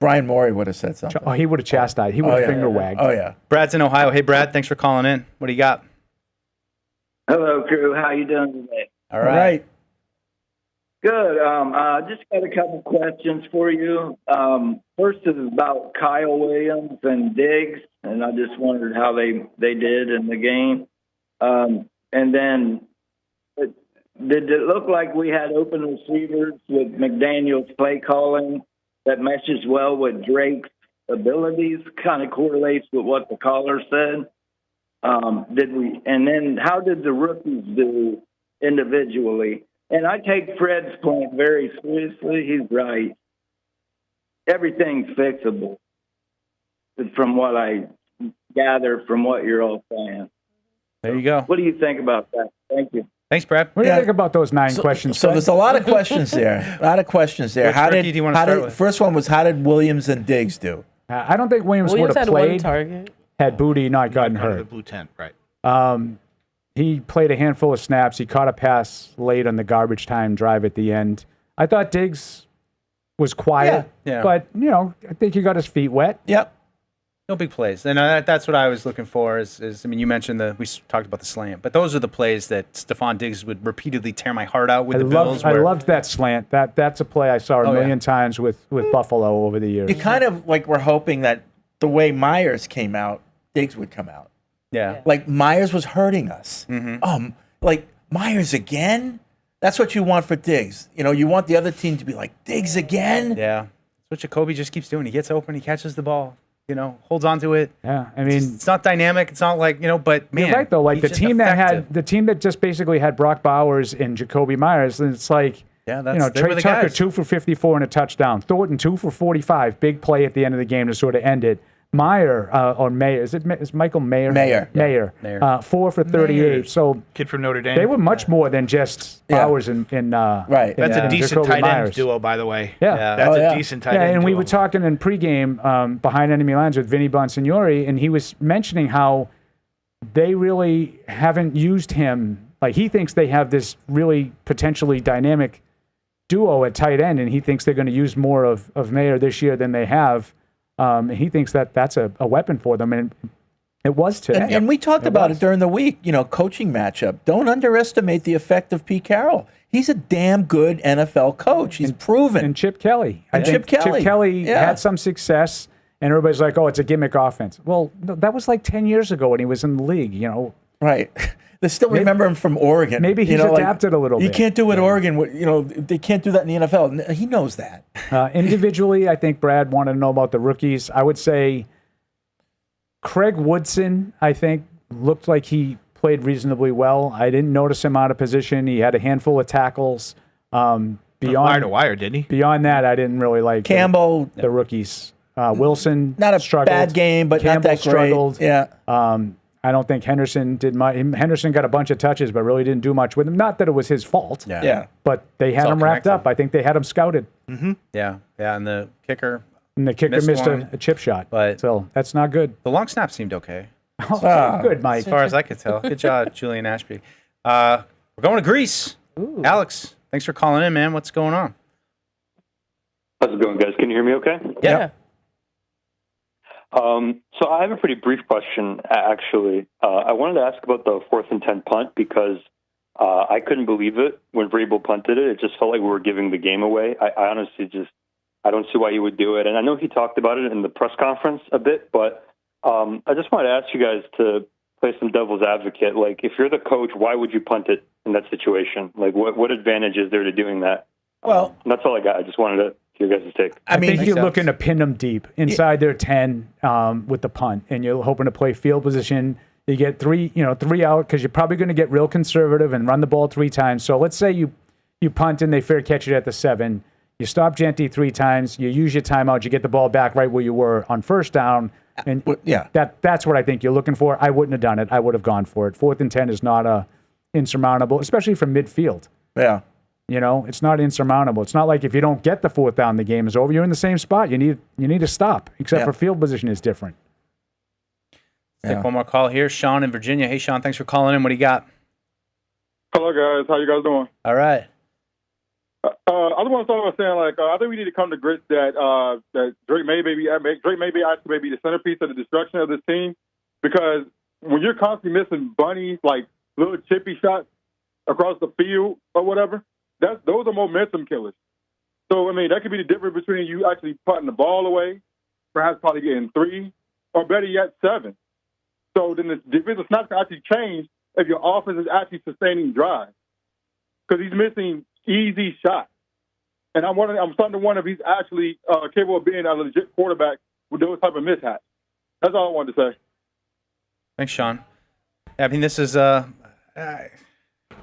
Brian Morey would have said something. Oh, he would have chastised. He would have finger wagged. Oh, yeah. Brad's in Ohio. Hey, Brad, thanks for calling in. What do you got? Hello, crew. How you doing today? All right. Good. Just got a couple questions for you. First is about Kyle Williams and Diggs, and I just wondered how they did in the game. And then, did it look like we had open receivers with McDaniel's play calling that meshes well with Drake's abilities? Kind of correlates with what the caller said. Did we? And then, how did the rookies do individually? And I take Fred's point very seriously. He's right. Everything's fixable, from what I gather from what you're all saying. There you go. What do you think about that? Thank you. Thanks, Brad. What do you think about those 9 questions? So there's a lot of questions there. Which rookie do you want to start with? First one was, how did Williams and Diggs do? I don't think Williams would have had played one target. had Booty not gotten hurt. The blue tent, right. He played a handful of snaps. He caught a pass late on the garbage time drive at the end. I thought Diggs was quiet, but, I think he got his feet wet. Yep. No big plays. And that's what I was looking for you mentioned we talked about the slant, but those are the plays that Stephon Diggs would repeatedly tear my heart out with the Bills. I loved that slant. That's a play I saw a million times with Buffalo over the years. You kind of were hoping that the way Myers came out, Diggs would come out. Yeah. Like Myers was hurting us. Mm-hmm. Like Myers again? That's what you want for Diggs. You want the other team to be like, Diggs again? Yeah. That's what Jacoby just keeps doing. He gets open, he catches the ball, holds on to it. Yeah. I mean, it's not dynamic. It's not like, but man. You're right, though. Like the team that just basically had Brock Bowers and Jacoby Myers, and it's like, Trey Tucker, 2 for 54 and a touchdown. Thornton, 2 for 45. Big play at the end of the game to sort of end it. Meyer, or Mayer, is Michael Mayer? Mayer. 4 for 38. So kid from Notre Dame. They were much more than just Bowers and right. That's a decent Jacoby tight Myers. end duo, by the way. Yeah. That's a decent tight end and duo. we were talking in pregame behind enemy lines with Vinny Bonsignori, and he was mentioning how they really haven't used him. Like he thinks they have this really potentially dynamic duo at tight end, and he thinks they're going to use more of Mayer this year than they have. He thinks that's a weapon for them, and it was today. And we talked about it during the week, coaching matchup. Don't underestimate the effect of Pete Carroll. He's a damn good NFL coach. He's proven. And Chip Kelly. Chip Kelly had some success, and everybody's like, oh, it's a gimmick offense. Well, no, that was like 10 years ago when he was in the league, Right. They still remember him from Oregon. Maybe he's adapted a little bit. You can't do it Oregon. They can't do that in the NFL. He knows that. Individually, I think Brad wanted to know about the rookies. I would say Craig Woodson, I think, looked like he played reasonably well. I didn't notice him out of position. He had a handful of tackles. Beyond wire to wire, didn't he? Beyond that, I didn't really like Campbell. The rookies. Wilson not a struggled. Bad game, but Campbell not that struggled. Great. Yeah. I don't think Henderson did much. Henderson got a bunch of touches, but really didn't do much with him. Not that it was his fault. Yeah. But they had him wrapped up. I think they had him scouted. Mm-hmm. Yeah. Yeah. And the kicker. Missed a chip shot. But so that's not good. The long snap seemed okay. Good, Mike. As far as I could tell. Good job, Julian Ashby. We're going to Greece. Ooh. Alex, thanks for calling in, man. What's going on? How's it going, guys? Can you hear me okay? Yeah. So I have a pretty brief question, actually. I wanted to ask about the 4th and 10 punt because I couldn't believe it when Vrabel punted it. It just felt like we were giving the game away. I honestly I don't see why he would do it. And I know he talked about it in the press conference a bit, but I just wanted to ask you guys to play some devil's advocate. Like, if you're the coach, why would you punt it in that situation? Like, what advantage is there to doing that? Well, that's all I got. I just wanted to hear your guys' take. I think you're looking to pin them deep inside their 10 with the punt, and you're hoping to play field position. You get three out because you're probably going to get real conservative and run the ball 3 times. So let's say you punt and they fair catch it at the 7. You stop Genty 3 times. You use your timeout. You get the ball back right where you were on first down. And that's what I think you're looking for. I wouldn't have done it. I would have gone for it. 4th and 10 is not insurmountable, especially from midfield. Yeah. It's not insurmountable. It's not like if you don't get the 4th down, the game is over. You're in the same spot. You need to stop, except for field position is different. Take one more call here. Sean in Virginia. Hey, Sean, thanks for calling in. What do you got? Hello, guys. How you guys doing? All right. I just want to start by saying, I think we need to come to grips that Drake Maye actually be the centerpiece of the destruction of this team, because when you're constantly missing bunnies, like little chippy shots across the field or whatever, those are momentum killers. So, I mean, that could be the difference between you actually putting the ball away, perhaps probably getting 3, or better yet, 7. So then the defensive snaps can actually change if your offense is actually sustaining drive, because he's missing easy shots. And I'm starting to wonder if he's actually capable of being a legit quarterback with those type of mishaps. That's all I wanted to say. Thanks, Sean. Yeah, I mean, this is didn't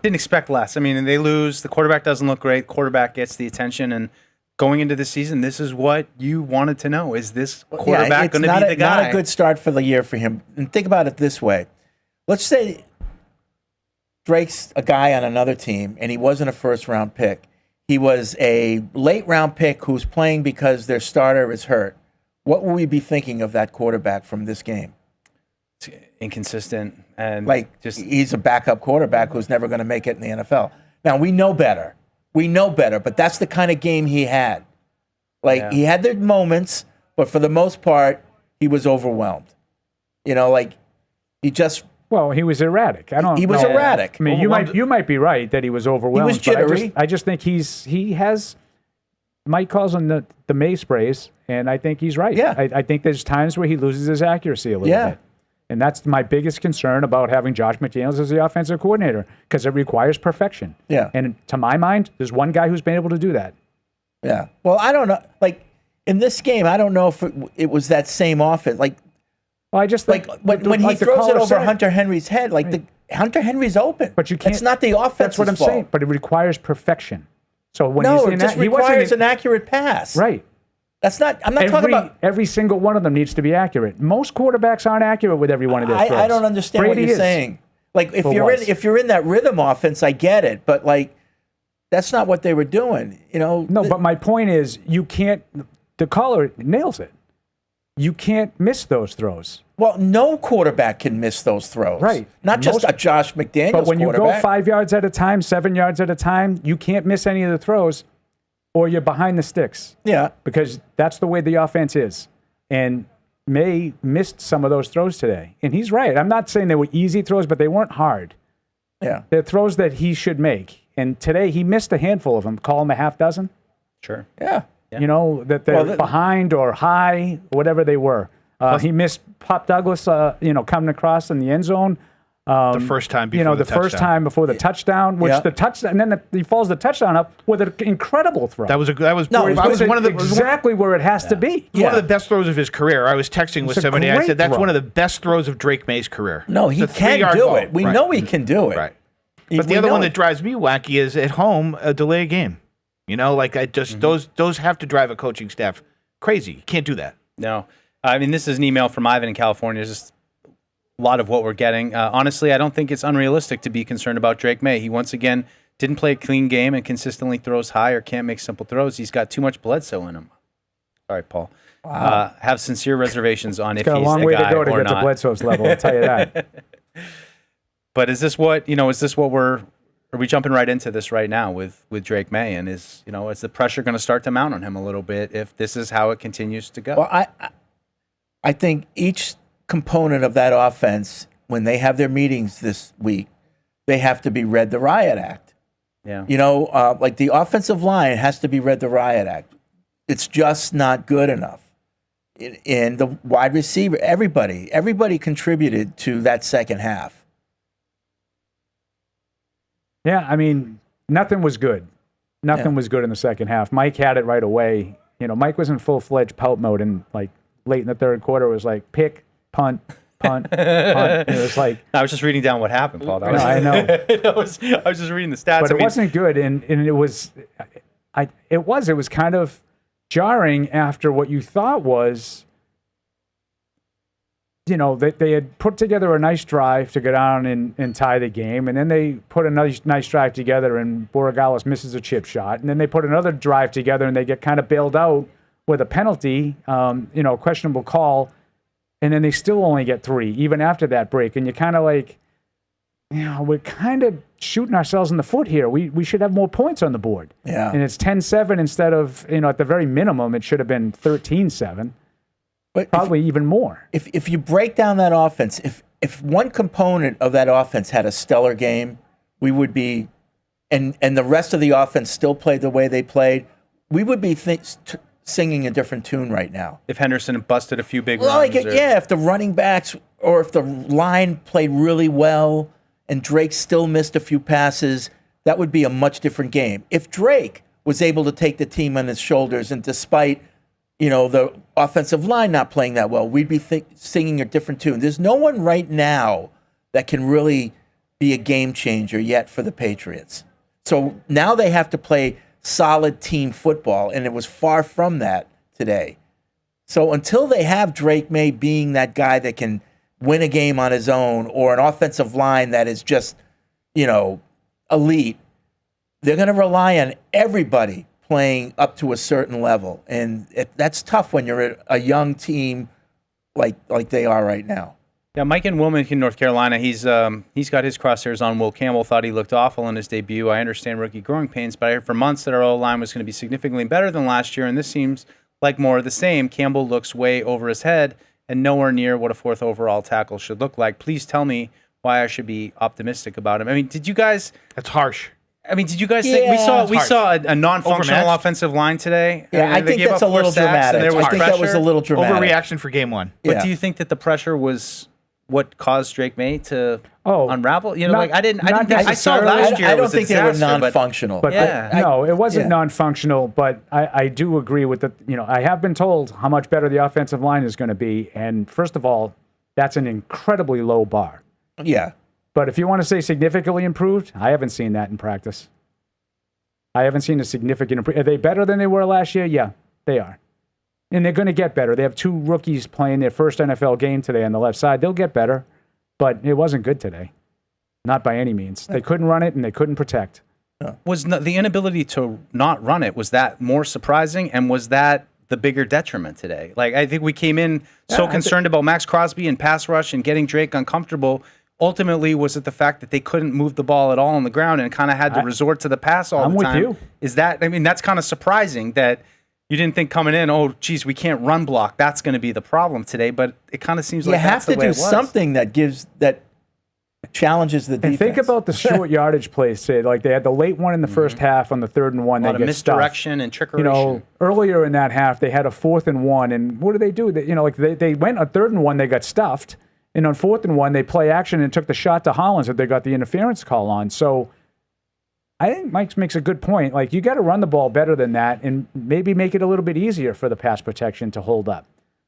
expect less. I mean, they lose. The quarterback doesn't look great. Quarterback gets the attention, and going into the season, this is what you wanted to know: is this quarterback going to be the guy? Not a good start for the year for him. And think about it this way: let's say Drake's a guy on another team, and he wasn't a first-round pick. He was a late-round pick who's playing because their starter is hurt. What will we be thinking of that quarterback from this game? It's inconsistent and he's a backup quarterback who's never going to make it in the NFL. Now, we know better. But that's the kind of game he had. He had the moments, but for the most part, he was overwhelmed. Well, he was erratic. He was erratic. I mean, you might be right that he was overwhelmed. He was jittery. I just think he has. Mike calls him the Maye sprays, and I think he's right. Yeah. I think there's times where he loses his accuracy a little bit. And that's my biggest concern about having Josh McDaniels as the offensive coordinator, because it requires perfection. Yeah. And to my mind, there's one guy who's been able to do that. Yeah. Well, I don't know. In this game, I don't know if it was that same offense. Well, I just think when he throws it over Hunter Henry's head, Hunter Henry's open. But you can't. It's not the offense's That's what I'm fault. saying. But it requires perfection. So when it just requires an accurate pass. Right. That's not. I'm not talking about every single one of them needs to be accurate. Most quarterbacks aren't accurate with every one of their throws. I don't understand what you're saying. If you're in that rhythm offense, I get it. But that's not what they were doing. No, but my point is, you can't. The caller nails it. You can't miss those throws. Well, no quarterback can miss those throws. Right. Not just a Josh McDaniels But when you go quarterback. 5 yards at a time, 7 yards at a time, you can't miss any of the throws, or you're behind the sticks. Yeah. Because that's the way the offense is. And Maye missed some of those throws today. And he's right. I'm not saying they were easy throws, but they weren't hard. Yeah. They're throws that he should make. And today he missed a handful of them. Call them a half dozen. Sure. Yeah. That they're behind or high, whatever they were. He missed Pop Douglas, coming across in the end zone. The first time before the touchdown. First time before the touchdown, which the touchdown, and then he follows the touchdown up with an incredible throw. That was one of the exactly where it has to be. One of the best throws of his career. I was texting with somebody. I said that's one of the best throws of Drake Maye's careure. No, he can do it. We know he can do it. Right. But the other one that drives me wacky is at home a delay game. Those have to drive a coaching staff crazy. You can't do that. No. I mean, this is an email from Ivan in California. It's just a lot of what we're getting. Honestly, I don't think it's unrealistic to be concerned about Drake Maye. He once again didn't play a clean game and consistently throws high or can't make simple throws. He's got too much Bledsoe in him. All right, Paul. Wow. Have sincere reservations on if he's the guy or not. Got a long way to go to get to Bledsoe's level, I'll tell you that. But is this what we're are we jumping right into this right now with Drake Maye? And is the pressure going to start to mount on him a little bit if this is how it continues to go? Well, I think each component of that offense, when they have their meetings this week, they have to be read the riot act. Yeah. Like the offensive line has to be read the riot act. It's just not good enough. And the wide receiver, everybody contributed to that second half. Yeah, I mean, nothing was good. Nothing was good in the second half. Mike had it right away. Mike was in full-fledged pout mode, and like late in the third quarter, it was like pick, punt, punt. It was like I was just reading down what happened, Paul. I know. I was just reading the stats. But it wasn't good, and it was kind of jarring after what you thought was. They had put together a nice drive to go down and tie the game, and then they put a nice drive together, and Borregales misses a chip shot, and then they put another drive together, and they get kind of bailed out with a penalty, questionable call, and then they still only get 3, even after that break, and you're kind of like, we're kind of shooting ourselves in the foot here. We should have more points on the board. Yeah. And it's 10-7 instead of, at the very minimum, it should have been 13-7. But probably even more. If you break down that offense, if one component of that offense had a stellar game, we would be, and the rest of the offense still played the way they played, we would be singing a different tune right now. If Henderson busted a few big runs. If the running backs or if the line played really well and Drake still missed a few passes, that would be a much different game. If Drake was able to take the team on his shoulders, and despite the offensive line not playing that well, we'd be singing a different tune. There's no one right now that can really be a game changer yet for the Patriots. So now they have to play solid team football, and it was far from that today. So until they have Drake Maye being that guy that can win a game on his own, or an offensive line that is just, elite, they're going to rely on everybody playing up to a certain level, and that's tough when you're a young team like they are right now. Yeah, Mike in Wilmington, North Carolina, he's got his crosshairs on Will Campbell. Thought he looked awful in his debut. I understand rookie growing pains, but I heard for months that our O-line was going to be significantly better than last year, and this seems like more of the same. Campbell looks way over his head and nowhere near what a 4th overall tackle should look like. Please tell me why I should be optimistic about him. I mean, did you guys? That's harsh. I mean, did you guys think we saw a non-functional offensive line today? Yeah, I think that's a little dramatic. I think that was a little dramatic. Overreaction for game 1. But do you think that the pressure was what caused Drake Maye to unravel? I saw last year. I don't think they were non-functional. But no, it wasn't non-functional. But I do agree with I have been told how much better the offensive line is going to be, and first of all, that's an incredibly low bar. Yeah. But if you want to say significantly improved, I haven't seen that in practice. I haven't seen a significant improvement. Are they better than they were last year? Yeah, they are. And they're going to get better. They have 2 rookies playing their first NFL game today on the left side. They'll get better, but it wasn't good today. Not by any means. They couldn't run it, and they couldn't protect. Was the inability to not run it, was that more surprising, and was that the bigger detriment today? Like, I think we came in so concerned about Max Crosby and pass rush and getting Drake uncomfortable. Ultimately, was it the fact that they couldn't move the ball at all on the ground and kind of had to resort to the pass all the time? I'm with you. Is that? I mean, that's kind of surprising that you didn't think coming in, oh, geez, we can't run block. That's going to be the problem today. But it kind of seems like that's the way it was. You have to do something that challenges the defense. And think about the short yardage plays. Say, like they had the late one in the first half on the 3rd and 1. A lot of misdirection and trickery. Earlier in that half, they had a 4th and 1, and what do? They went on 3rd and 1, they got stuffed. And on 4th and 1, they play action and took the shot to Hollins that they got the interference call on. So I think Mike makes a good point. Like, you got to run the ball better than that and maybe make it a little bit easier for the pass protection to hold up.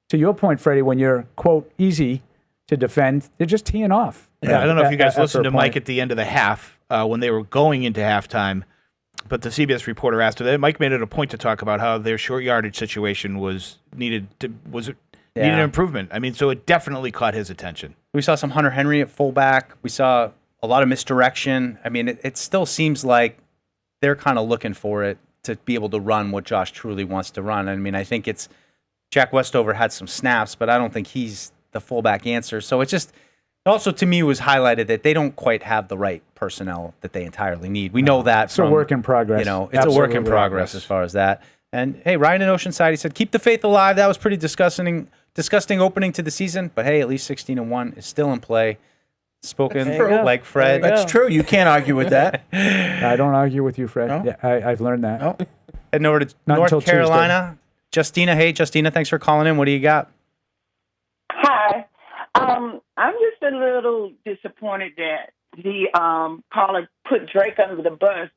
To your point, Freddie, when you're, quote, easy to defend, they're just teeing off. Yeah, I don't know if you guys listened to Mike at the end of the half when they were going into halftime, but the CBS reporter asked him. Mike made it a point to talk about how their short yardage situation needed an improvement. I mean, so it definitely caught his attention. We saw some Hunter Henry at fullback. We saw a lot of misdirection. I mean, it still seems like they're kind of looking for it to be able to run what Josh truly wants to run. I mean, I think Jack Westover had some snaps, but I don't think he's the fullback answer. So it's just Also, to me, it was highlighted that they don't quite have the right personnel that they entirely need. We know that. It's a work in progress. It's a work in progress as far as that. And hey, Ryan in Oceanside, he said, keep the faith alive. That was pretty disgusting opening to the season. But hey, at least 16-1 is still in play. Spoken like Fred. That's true. You can't argue with that. I don't argue with you, Fred. No? Yeah, I've learned that. No. Heading over to North Carolina. Justina. Hey, Justina, thanks for calling in. What do you got? Hi. I'm just a little disappointed that the caller put Drake under the bus.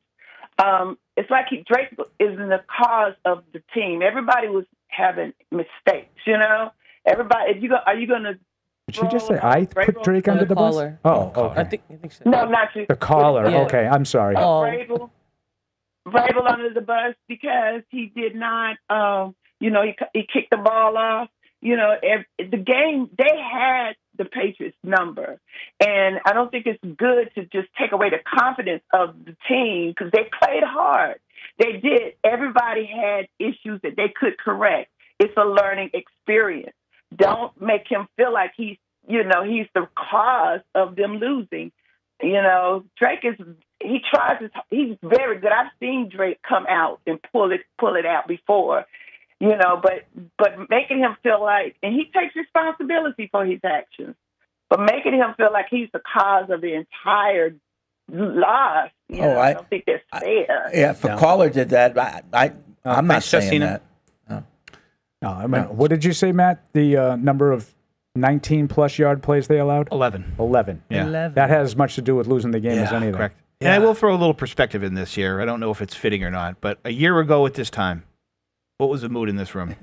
It's like Drake isn't the cause of the team. Everybody was having mistakes, you know. Everybody, are you going to? Did she just say I put Drake under the bus? Oh, okay. I think so. No, not you. The caller. Yeah. Okay, I'm sorry. Vrabel under the bus because he did not. He kicked the ball off. You know, the game, they had the Patriots number. And I don't think it's good to just take away the confidence of the team because they played hard. They did. Everybody had issues that they could correct. It's a learning experience. Don't make him feel like he's the cause of them losing. You know, Drake he's very good. I've seen Drake come out and pull it out before. You know, but making him feel like, and he takes responsibility for his actions, but making him feel like he's the cause of the entire loss, I don't think that's fair. If a caller did that, I'm not saying that. No, I mean, what did you say, Matt? The number of 19-plus yard plays they allowed? 11. 11. Yeah. 11. That has as much to do with losing the game as anything. Correct. And I will throw a little perspective in this year. I don't know if it's fitting or not, but a year ago at this time, what was the mood in this room?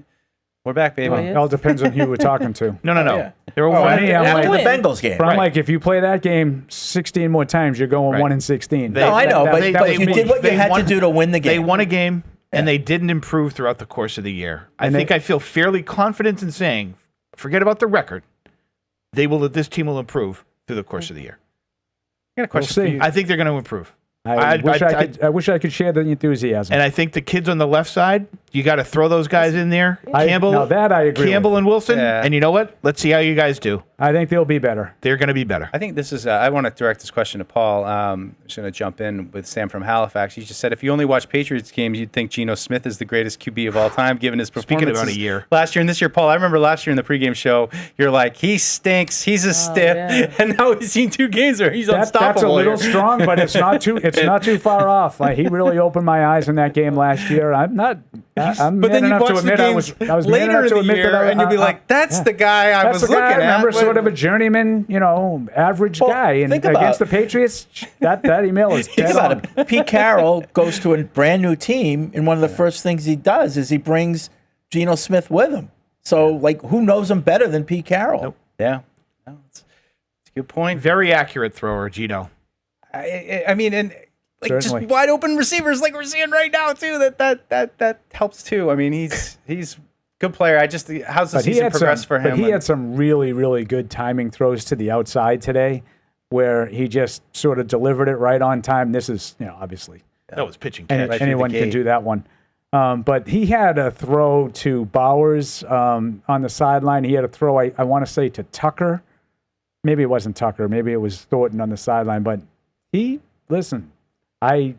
We're back, baby. Well, it all depends on who you were talking to. No. Yeah. There were after the Bengals game. But I'm like, if you play that game 16 more times, you're going 1-16. I know, but you did what you had to do to win the game. They won a game, and they didn't improve throughout the course of the year. I feel fairly confident in saying, forget about the record, this team will improve through the course of the year. I got a question for you. I think they're going to improve. I wish I could share the enthusiasm. And I think the kids on the left side, you got to throw those guys in there. Campbell, now that I agree Campbell with. and Wilson. Yeah. And you know what? Let's see how you guys do. I think they'll be better. They're going to be better. I think this is. I want to direct this question to Paul. I'm just going to jump in with Sam from Halifax. He just said, if you only watch Patriots games, you'd think Geno Smith is the greatest QB of all time, given his performances. Speaking about a year. Last year and this year, Paul, I remember last year in the pregame show, you're like, he stinks. He's a stiff. Yeah. And now we've seen 2 games where he's unstoppable. That's a little strong, but it's not too far off. Like, he really opened my eyes in that game last year. I'm man enough to admit I was later in the year, and you'll be like, that's the guy I was looking at. Remember, sort of a journeyman, average guy. And against the Patriots, that email is dead on. Think about it. Pete Carroll goes to a brand new team, and one of the first things he does is he brings Geno Smith with him. So, who knows him better than Pete Carroll? Nope. Yeah. No, it's a good point. Very accurate thrower, Geno. I mean, and Certainly. just wide open receivers like we're seeing right now too. That helps too. I mean, he's a good player. How's the season progress for him? But he had some really, really good timing throws to the outside today, where he just sort of delivered it right on time. This is, obviously that was pitching catch. Anyone can do that one. But he had a throw to Bowers on the sideline. He had a throw, I want to say, to Tucker. Maybe it wasn't Tucker. Maybe it was Thornton on the sideline. But listen, I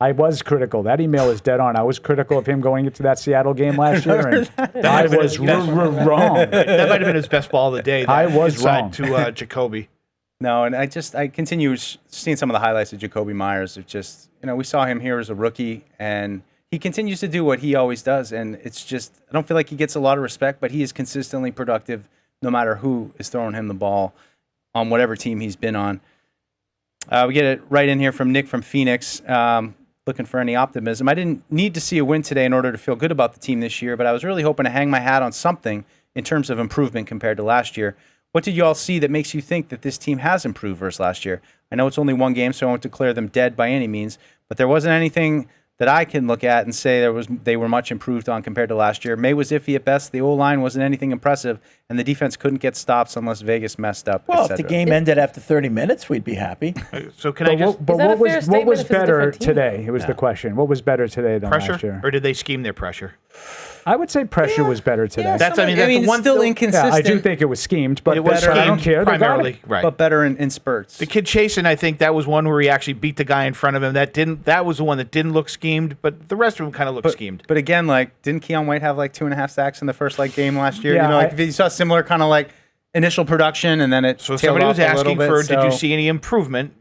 was critical. That email is dead on. I was critical of him going into that Seattle game last year, and I was wrong. That might have been his best ball of the day. I was wrong. To Jacoby. No, and I continue seeing some of the highlights of Jacoby Myers. Of just, we saw him here as a rookie, and he continues to do what he always does. And it's just, I don't feel like he gets a lot of respect, but he is consistently productive no matter who is throwing him the ball on whatever team he's been on. We get it right in here from Nick from Phoenix, looking for any optimism. I didn't need to see a win today in order to feel good about the team this year, but I was really hoping to hang my hat on something in terms of improvement compared to last year. What did you all see that makes you think that this team has improved versus last year? I know it's only one game, so I won't declare them dead by any means, but there wasn't anything that I can look at and say they were much improved on compared to last year. Maye was iffy at best. The O-line wasn't anything impressive, and the defense couldn't get stops unless Vegas messed up. Well, if the game ended after 30 minutes, we'd be happy. So can I just? But what was better today? It was the question. What was better today than pressure, last year? or did they scheme their pressure? I would say pressure was better today. That's the one still inconsistent. Yeah, I do think it was schemed, but it was better. I don't care. They got primarily, it. right? But better in spurts. The kid chasing, I think that was one where he actually beat the guy in front of him. That was the one that didn't look schemed, but the rest of them kind of looked schemed. But again, didn't Keon White have 2.5 sacks in the first game last year? Yeah, if you saw similar kind of initial production and then it So tailed somebody off was a little asking bit, for, did you so- see any improvement?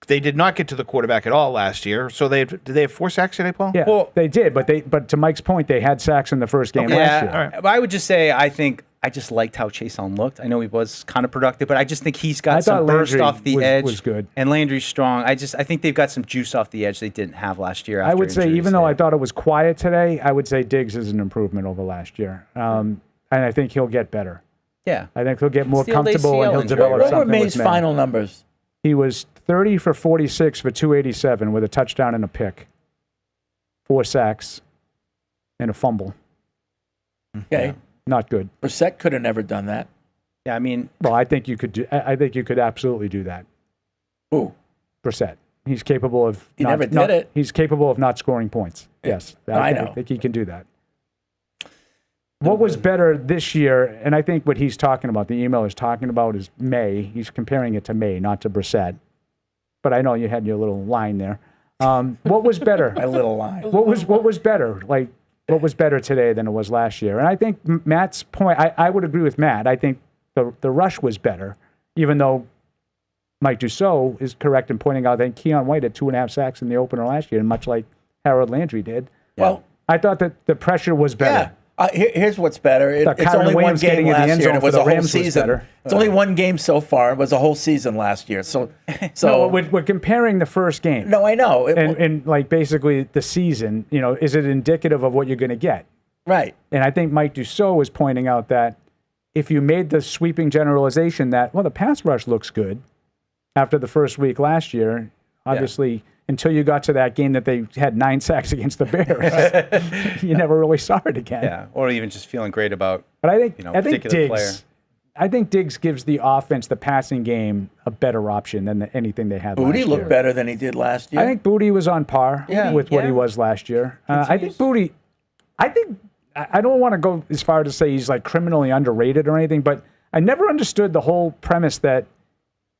They did not get to the quarterback at all last year. So did they have 4 sacks today, Paul? Yeah, they did, but to Mike's point, they had sacks in the first game last year. Yeah, but I would just say I think I just liked how Chason looked. I know he was kind of productive, but I just think he's got some burst Landry off the edge. was good. And Landry's strong. I think they've got some juice off the edge they didn't have last year. I would say, injuries. even though I thought it was quiet today, I would say Diggs is an improvement over last year. And I think he'll get better. Yeah. I think he'll get more Still comfortable and he'll injury. develop What were something Maye's with May. final numbers? He was 30 for 46 for 287 with a touchdown and a pick, 4 sacks, and a fumble. Okay. Not good. Brissett could have never done that. Yeah, I mean, well, I think you could. I think you could absolutely do that. Who? Brissett. He's capable of. He never did it. He's capable of not scoring points. Yes, I know. I think he can do that. What was better this year, and I think what he's talking about, the email is talking about, is Maye. He's comparing it to Maye, not to Brissett. But I know you had your little line there. What was better? My little line. What was better? What was better today than it was last year? And I think Matt's point, I would agree with Matt. I think the rush was better, even though Mike Dussault is correct in pointing out that Keon White had 2.5 sacks in the opener last year, and much like Harold Landry did. Well, I thought that the pressure was better. Here's what's better. It's Kyron only Williams one game getting in the last end year, zone and it for was the a whole Rams was season. better. It's only one game so far. It was a whole season last year. So No, we're comparing the first game. No, I know. And basically the season, is it indicative of what you're going to get? Right. And I think Mike Dussault was pointing out that if you made the sweeping generalization that, the pass rush looks good after the first week last year, obviously until you got to that game that they had 9 sacks against the Bears, you never really saw it again. Yeah, or even just feeling great about. But I think particular Diggs. player. I think Diggs gives the offense, the passing game, a better option than anything they had last Booty year. looked better than he did last year. I think Booty was on par with what he was last year. I think Booty. I don't want to go as far to say he's criminally underrated or anything, but I never understood the whole premise that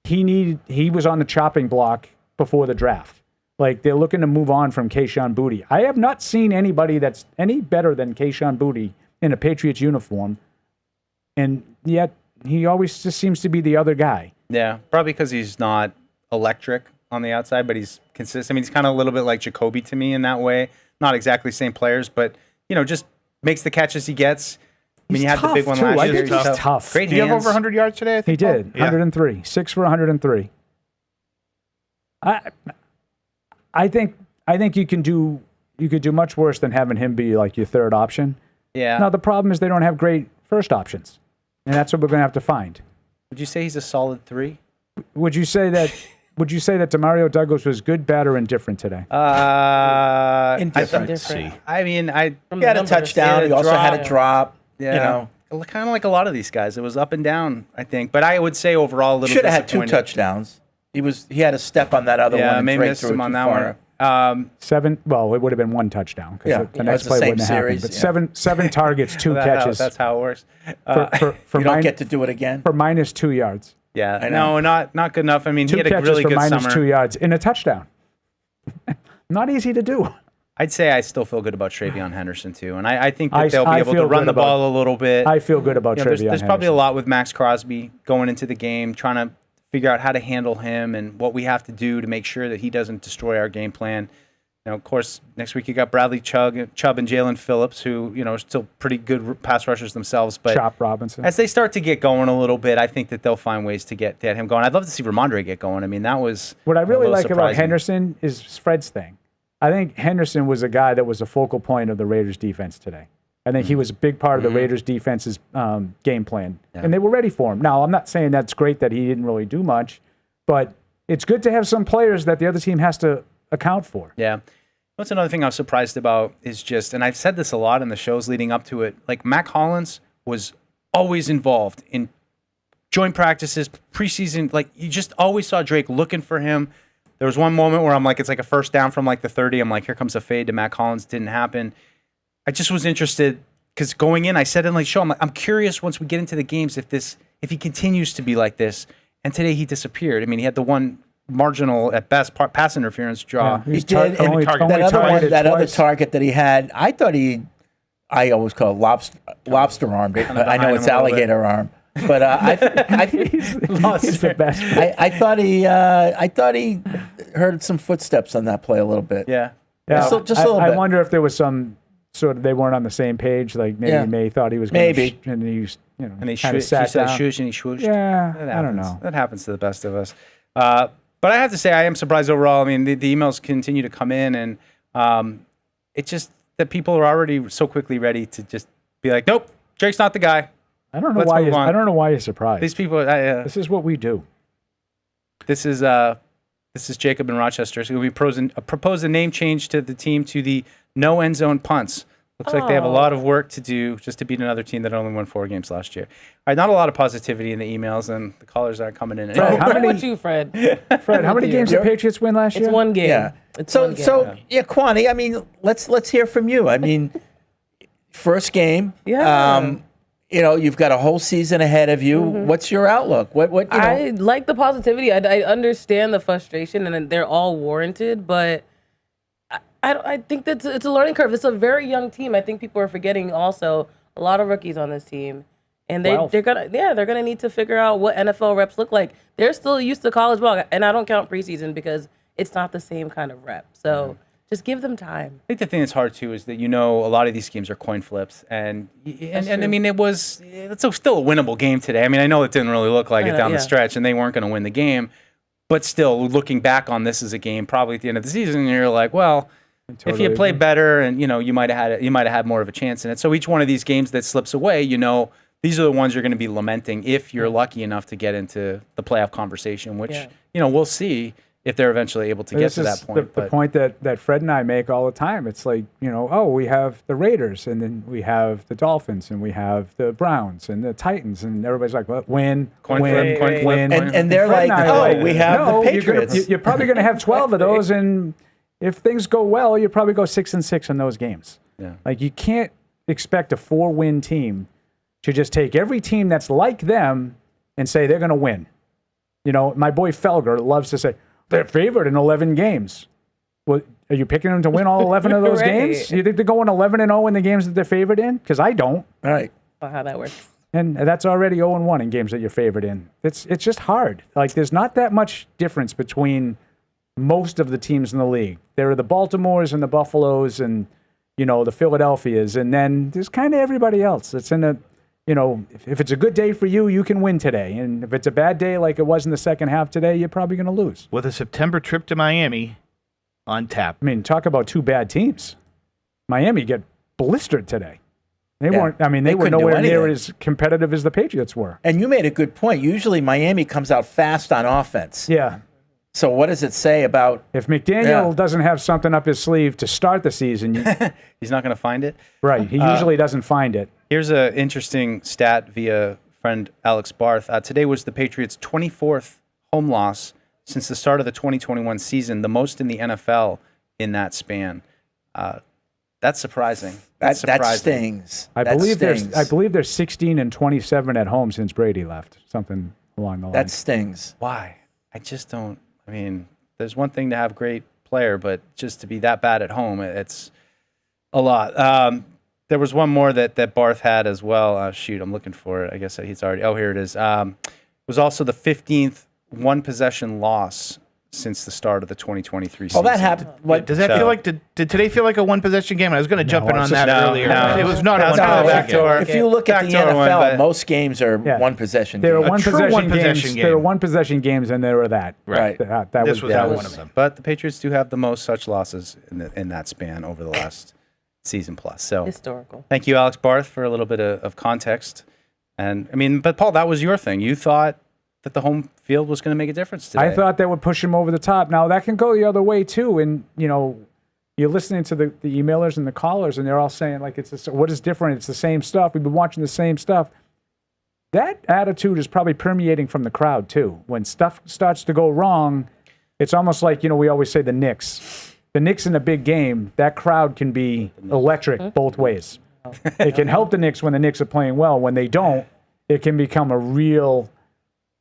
he was on the chopping block before the draft. They're looking to move on from Kayshon Boutte. I have not seen anybody that's any better than Kayshon Boutte in a Patriots uniform, and yet he always just seems to be the other guy. Yeah, probably because he's not electric on the outside, but he's consistent. I mean, he's kind of a little bit like Jacoby to me in that way. Not exactly same players, but just makes the catches he gets. I mean, you had the big one too. last I year. think he's tough. Great Did he have hands. over 100 yards today? I He think, did. Paul? Yeah. 103. 6 for 103. I think you could do much worse than having him be your third option. Yeah. Now the problem is they don't have great first options, and that's what we're going to have to find. Would you say he's a solid 3? Would you say that Demario Douglas was good, bad, or indifferent today? Indifferent. I mean, He had a touchdown. He also had a drop. Yeah. Kind of like a lot of these guys. It was up and down, I think. But I would say overall a little Should have had 2 disappointed. touchdowns. He had a step on that other one. And maybe Drake missed threw it him on too that far. one. 7. Well, it would have been 1 touchdown because Yeah, the next it was the play same wouldn't have happened. series, But yeah. 7 targets, 2 catches. That's how it works. You don't get to do it again. For minus 2 yards. Yeah, I know. no, not good enough. I mean, 2 he had a catches really for good minus summer. 2 yards in a touchdown. Not easy to do. I'd say I still feel good about Travion Henderson too, and I think that they'll be I able feel to run good the about- ball a little bit. I feel good about There's Travion probably a Henderson. lot with Max Crosby going into the game, trying to figure out how to handle him and what we have to do to make sure that he doesn't destroy our game plan. Of course, next week you got Bradley Chubb and Jalen Phillips, who are still pretty good pass rushers themselves. But Chop Robinson. as they start to get going a little bit, I think that they'll find ways to get him going. I'd love to see Ramondre get going. I mean, that was What I really a little like about surprising. Henderson is Fred's thing. I think Henderson was a guy that was a focal point of the Raiders' defense today. I think he was a big part of the Raiders' defense's game plan, and they were ready for him. Now, I'm not saying that's great that he didn't really do much, but it's good to have some players that the other team has to account for. Yeah. What's another thing I was surprised about is just, and I've said this a lot in the shows leading up to it, Mac Hollins was always involved in joint practices, preseason. You just always saw Drake looking for him. There was one moment where I'm it's a first down from the 30. I'm here comes a fade to Mac Hollins. Didn't happen. I just was interested because going in, I said in like show, I'm curious once we get into the games if he continues to be like this. And today he disappeared. I mean, he had the one marginal at best pass interference draw. He did. And that other target that he had, I thought I always call it lobster armed. I know it's alligator arm. But I thought he heard some footsteps on that play a little bit. Yeah. Yeah, just a little bit. I wonder if there was some sort of they weren't on the same page. Like maybe Maye thought he was going to and he was, and he kind of sat said down. shush and he swooshed. Yeah, I don't know. That happens to the best of us. But I have to say I am surprised overall. I mean, the emails continue to come in, and it's just that people are already so quickly ready to just be like, nope, Drake's not the guy. I don't know why. I don't know why you're surprised. These people. This is what we do. This is Jacob in Rochester. So we propose a name change to the team to the no end zone punts. Looks like they have a lot of work to do just to beat another team that only won 4 games last year. All right, not a lot of positivity in the emails, and the callers aren't coming in. Fred, how many? With you, Fred? Fred, how many games did Patriots win last year? It's one game. Yeah. It's So one game. Kwani, I mean, let's hear from you. I mean, first game. Yeah. You've got a whole season ahead of you. Mm-hmm. What's your outlook? I like the positivity. I understand the frustration, and they're all warranted. But I think that it's a learning curve. It's a very young team. I think people are forgetting also a lot of rookies on this team, and they're gonna need to figure out what NFL reps look like. They're still used to college ball, and I don't count preseason because it's not the same kind of rep. So. Just give them time. I think the thing that's hard too is that a lot of these games are coin flips, and I mean it's still a winnable game today. I mean I know it didn't really look like it down the stretch, and they weren't going to win the game, but still looking back on this as a game, probably at the end of the season, you're like, well, if you had played better, and you might have had more of a chance in it. So each one of these games that slips away, these are the ones you're going to be lamenting if you're lucky enough to get into the playoff conversation, which we'll see. If they're eventually able to get to that point. The point that Fred and I make all the time. It's like, we have the Raiders, and then we have the Dolphins, and we have the Browns, and the Titans, and everybody's like, well, win. And they're like, we have the Patriots. You're probably going to have 12 of those, and if things go well, you'll probably go 6-6 in those games. Yeah. Like, you can't expect a 4-win team to just take every team that's like them and say they're going to win. My boy Felger loves to say, they're favored in 11 games. Well, are you picking them to win all 11 of those games? You think they're going 11-0 in the games that they're favored in? Because I don't. All right. Well, how that works. And that's already 0-1 in games that you're favored in. It's just hard. Like, there's not that much difference between most of the teams in the league. There are the Baltimores and the Buffaloes and, the Philadelphias. And then there's kind of everybody else. It's in a... if it's a good day for you, you can win today. And if it's a bad day like it was in the second half today, you're probably going to lose. With a September trip to Miami on tap. I mean, talk about 2 bad teams. Miami get blistered today. They weren't. I mean, they were nowhere near as competitive as the Patriots were. And you made a good point. Usually Miami comes out fast on offense. Yeah. So what does it say about... If McDaniel doesn't have something up his sleeve to start the season... He's not going to find it? Right. He usually doesn't find it. Here's an interesting stat via friend Alex Barth. Today was the Patriots' 24th home loss since the start of the 2021 season, the most in the NFL in that span. That's surprising. That stings. I believe they're 16-27 at home since Brady left. Something along the line. That stings. Why? I just don't... I mean, there's one thing to have great player, but just to be that bad at home, it's a lot. There was one more that Barth had as well. I'm looking for it. I guess he's already... Oh, here it is. It was also the 15th one-possession loss since the start of the 2023 season. Oh, that happened. Does that feel like... Did today feel like a one-possession game? I was going to jump in on that earlier. No. It was not a one-possession game. If you look at the NFL, most games are one-possession games. There are one-possession games. There are one-possession games, and there are that. Right. This was one of them. But the Patriots do have the most such losses in that span over the last season plus. So historical. Thank you, Alex Barth, for a little bit of context. And I mean, but Paul, that was your thing. You thought that the home field was going to make a difference today. I thought that would push him over the top. Now that can go the other way too, and you're listening to the emailers and the callers, and they're all saying like, what is different? It's the same stuff. We've been watching the same stuff. That attitude is probably permeating from the crowd too. When stuff starts to go wrong, it's almost like we always say the Knicks. the Knicks in a big game, that crowd can be electric both ways. It can help the Knicks when the Knicks are playing well. When they don't, it can become a real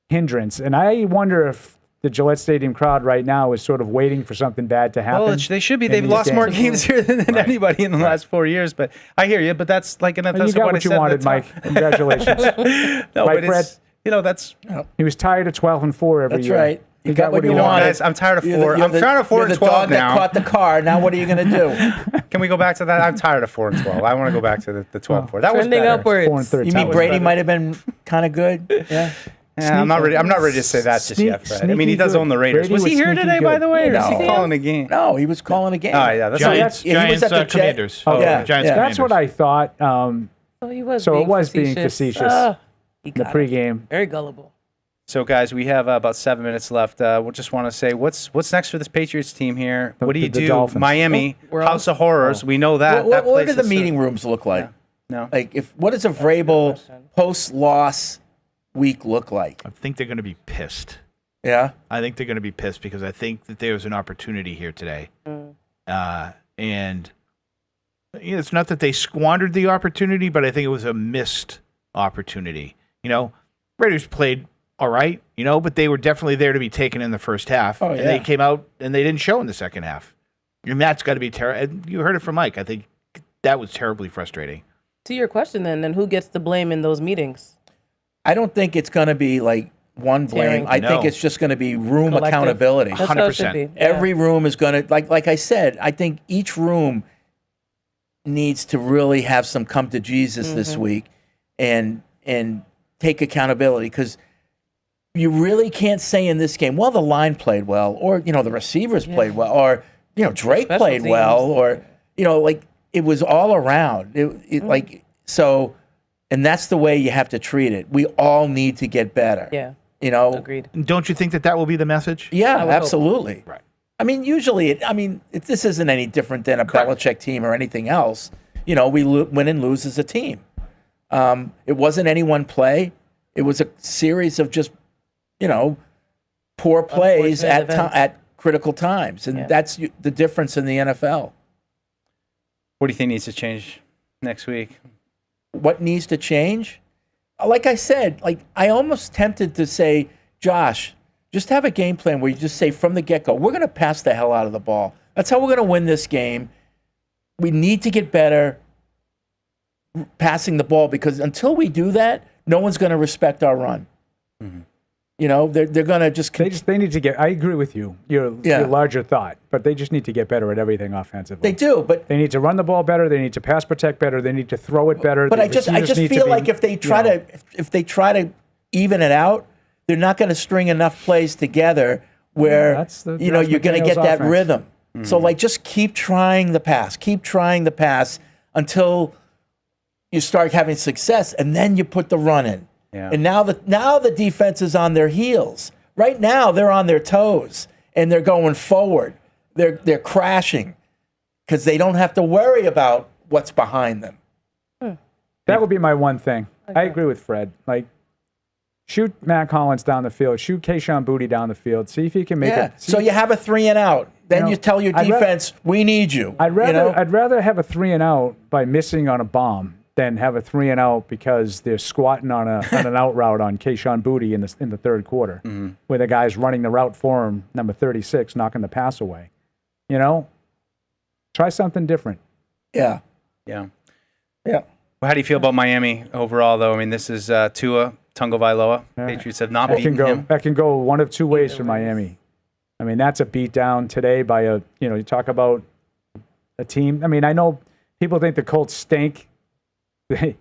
hindrance. And I wonder if the Gillette Stadium crowd right now is sort of waiting for something bad to happen. Well, they should be. They've lost more games here than anybody in the last 4 years. But I hear you. But that's like that's you got what you wanted, Mike. Congratulations. No, right, but Fred? That's he was tired of 12-4 every That's year. right. He got what he wanted. Guys, I'm tired of 4. I'm tired of 4 and 12 dog now. that caught the car. Now what are you going to do? Can we go back to that? I'm tired of 4 and 12. I want to go back to the 12 and 4. That was Trending better. upwards. 4 and 13. You mean Brady might have been kind of good? Yeah. Yeah, I'm not ready to say that just yet, Fred. I mean, he does own the Raiders. Was he here today, by the way? Or is he calling a game? No, he was calling a game. Oh, yeah. Giants, he was at the Commanders. Oh, yeah. Giants, That's what I thought. He was So being it was facetious. being facetious He in the got pregame. it. Very gullible. So, guys, we have about 7 minutes left. We just want to say, what's next for this Patriots team here? What do you the do? Dolphins. Miami, We're House of Horrors. We know that. What do the meeting rooms look like? No. Like, what does a Vrabel post-loss week look like? I think they're going to be pissed. Yeah? I think they're going to be pissed because I think that there was an opportunity here today. And it's not that they squandered the opportunity, but I think it was a missed opportunity. Raiders played all right, but they were definitely there to be taken in the first half. Oh, and yeah. they came out and they didn't show in the second half. And that's got to be terrible. You heard it from Mike. I think that was terribly frustrating. To your question, then who gets the blame in those meetings? I don't think it's going to be like one blame. I think it's just going to be room Collective. accountability. That's how it should be. Yeah. Every room is going to, like I said, I think each room needs to really have some come to Jesus this week and take accountability, because you really can't say in this game, well, the line played well, or the receivers played well, or Drake Special played teams. well, or like it was all around. Like so, and that's the way you have to treat it. We all need to get better. Yeah. Agreed. Don't you think that will be the message? Yeah, I would absolutely. Hope. Right. I mean, usually, this isn't any different than a Belichick team or anything else. We win and lose as a team. It wasn't any one play. It was a series of just, poor plays at critical times. And that's the difference in the NFL. What do you think needs to change next week? What needs to change? Like I said, I almost tempted to say, Josh, just have a game plan where you just say from the get-go, we're going to pass the hell out of the ball. That's how we're going to win this game. We need to get better passing the ball, because until we do that, no one's going to respect our run. Mm-hmm. They're going to just... They need to get... I agree with you, your larger thought, but they just need to get better at everything offensively. They do, but... They need to run the ball better. They need to pass protect better. They need to throw it better. But I just feel like if they try to even it out, they're not going to string enough plays together where you're going to get that rhythm. Mm-hmm. So just keep trying the pass until you start having success, and then you put the run in. Yeah. And now the defense is on their heels. Right now they're on their toes and they're going forward. They're crashing because they don't have to worry about what's behind them. That would be my one thing. Okay. I agree with Fred. Shoot Matt Collins down the field. Shoot Keyshawn Boutte down the field. See if he can make it. So you have a 3 and out. Then you tell your defense, we need you. I'd rather have a 3 and out by missing on a bomb than have a 3 and out because they're squatting on an out route on Keyshawn Boutte in the third quarter, where the guy's running the route for him, number 36, knocking the pass away. Try something different. Yeah. Well, how do you feel about Miami overall, though? I mean, this is Tua Tagovailoa. Patriots have not beaten him. That can go one of two ways for Miami. I mean, that's a beatdown today by you talk about a team. I mean, I know people think the Colts stink. It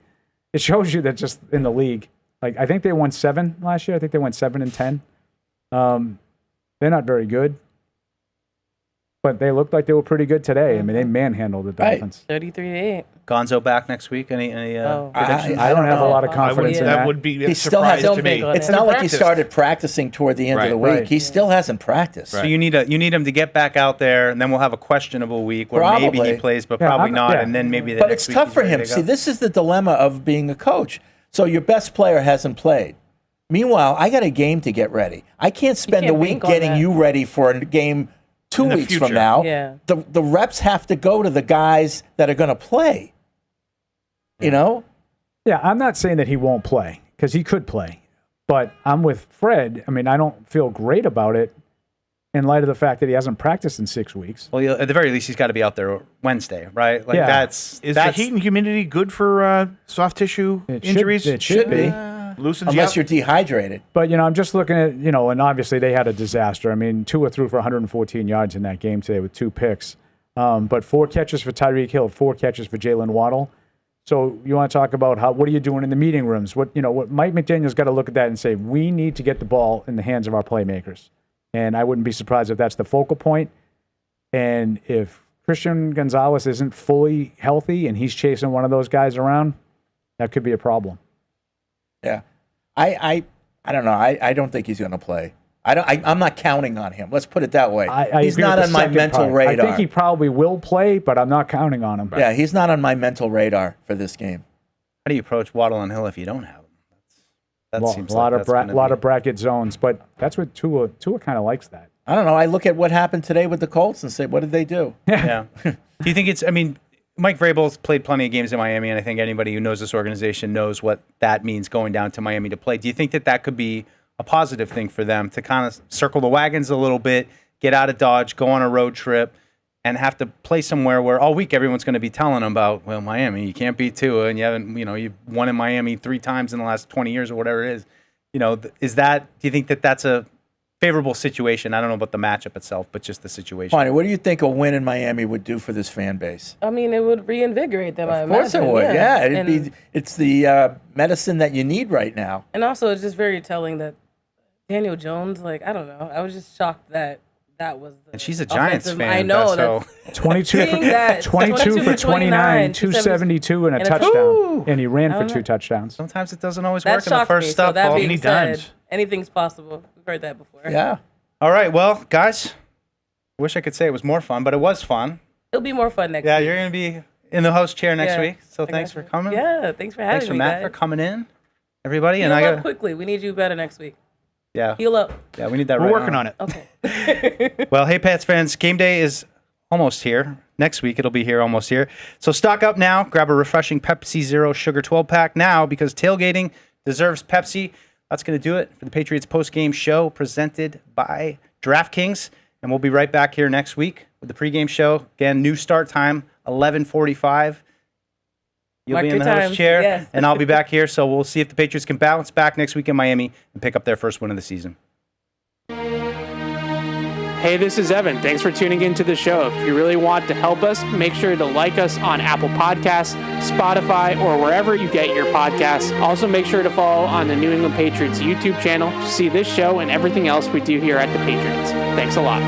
shows you that just in the league. I think they won 7 last year. I think they went 7-10. They're not very good. But they looked like they were pretty good today. I mean, they manhandled the Dolphins. 33-8. Gonzo back next week? Any predictions? I don't have a lot of confidence in that. That would be a he still surprise hasn't to me. It's not like he started practicing toward the end of the week. He still hasn't practiced. So you need him to get back out there, and then we'll have a questionable week where maybe he plays, but probably not, and then maybe the But next it's week tough he's for ready him. to go. See, this is the dilemma of being a coach. So your best player hasn't played. Meanwhile, I got a game to get ready. I can't spend the week getting you ready for a game 2 in the weeks future. from now. Yeah. The reps have to go to the guys that are going to play. You know? Yeah, I'm not saying that he won't play because he could play, but I'm with Fred. I mean, I don't feel great about it in light of the fact that he hasn't practiced in 6 weeks. Well, at the very least, he's got to be out there Wednesday, right? Like Is the heat and humidity good for soft tissue injuries? It should be. Loosens Unless you you're dehydrated. But, I'm just looking at, and obviously they had a disaster. I mean, Tua threw for 114 yards in that game today with 2 picks. But 4 catches for Tyreek Hill, 4 catches for Jalen Waddle. So you want to talk about what are you doing in the meeting rooms? What Mike McDaniel's got to look at that and say, we need to get the ball in the hands of our playmakers. And I wouldn't be surprised if that's the focal point. And if Christian Gonzalez isn't fully healthy and he's chasing one of those guys around, that could be a problem. Yeah. I don't know. I don't think he's going to play. I'm not counting on him. Let's put it that way. He's not on my mental radar. I think he probably will play, but I'm not counting on him. Yeah, he's not on my mental radar for this game. How do you approach Waddle and Hill if you don't have him? That seems a lot like of bracket zones, but that's what Tua kind of likes that. I don't know. I look at what happened today with the Colts and say, what did they do? Yeah. Do you think it's? I mean, Mike Vrabel's played plenty of games in Miami, and I think anybody who knows this organization knows what that means going down to Miami to play. Do you think that could be a positive thing for them to kind of circle the wagons a little bit, get out of Dodge, go on a road trip, and have to play somewhere where all week everyone's going to be telling them about, well, Miami, you can't beat Tua, and you haven't, you've won in Miami 3 times in the last 20 years or whatever it is. Do you think that that's a favorable situation? I don't know about the matchup itself, but just the situation. Bonnie, what do you think a win in Miami would do for this fan base? I mean, it would reinvigorate them. Of course it would. Yeah, it's the medicine that you need right now. And also, it's just very telling that Daniel Jones, I don't know. I was just shocked that was the and she's a Giants fan. I know. So. 22 for 29, 272 and a touchdown. And he ran for 2 touchdowns. Sometimes it doesn't always That work in the shocked first me. step. So that being Any said, dimes. anything's possible. We've heard that before. Yeah. All right. Well, guys, I wish I could say it was more fun, but it was fun. It'll be more fun next week. Yeah, you're going to be in the host chair next week. So thanks for coming. Yeah, thanks for having me. Thanks for Matt for coming in. Everybody. Heal and up quickly. We need you better next week. Yeah. Heal up. Yeah, we need that We're right working now. on it. Okay. Well, hey, Pats fans, game day is almost here. Next week, it'll be here, almost here. So stock up now. Grab a refreshing Pepsi Zero Sugar 12-pack now because tailgating deserves Pepsi. That's going to do it for the Patriots Postgame show presented by DraftKings. And we'll be right back here next week with the pregame show. Again, new start time, 11:45. You'll Mark be in your the host time. chair, Yes. and I'll be back here. So we'll see if the Patriots can bounce back next week in Miami and pick up their first win of the season. Hey, this is Evan. Thanks for tuning into the show. If you really want to help us, make sure to like us on Apple Podcasts, Spotify, or wherever you get your podcasts. Also, make sure to follow on the New England Patriots YouTube channel to see this show and everything else we do here at the Patriots. Thanks a lot.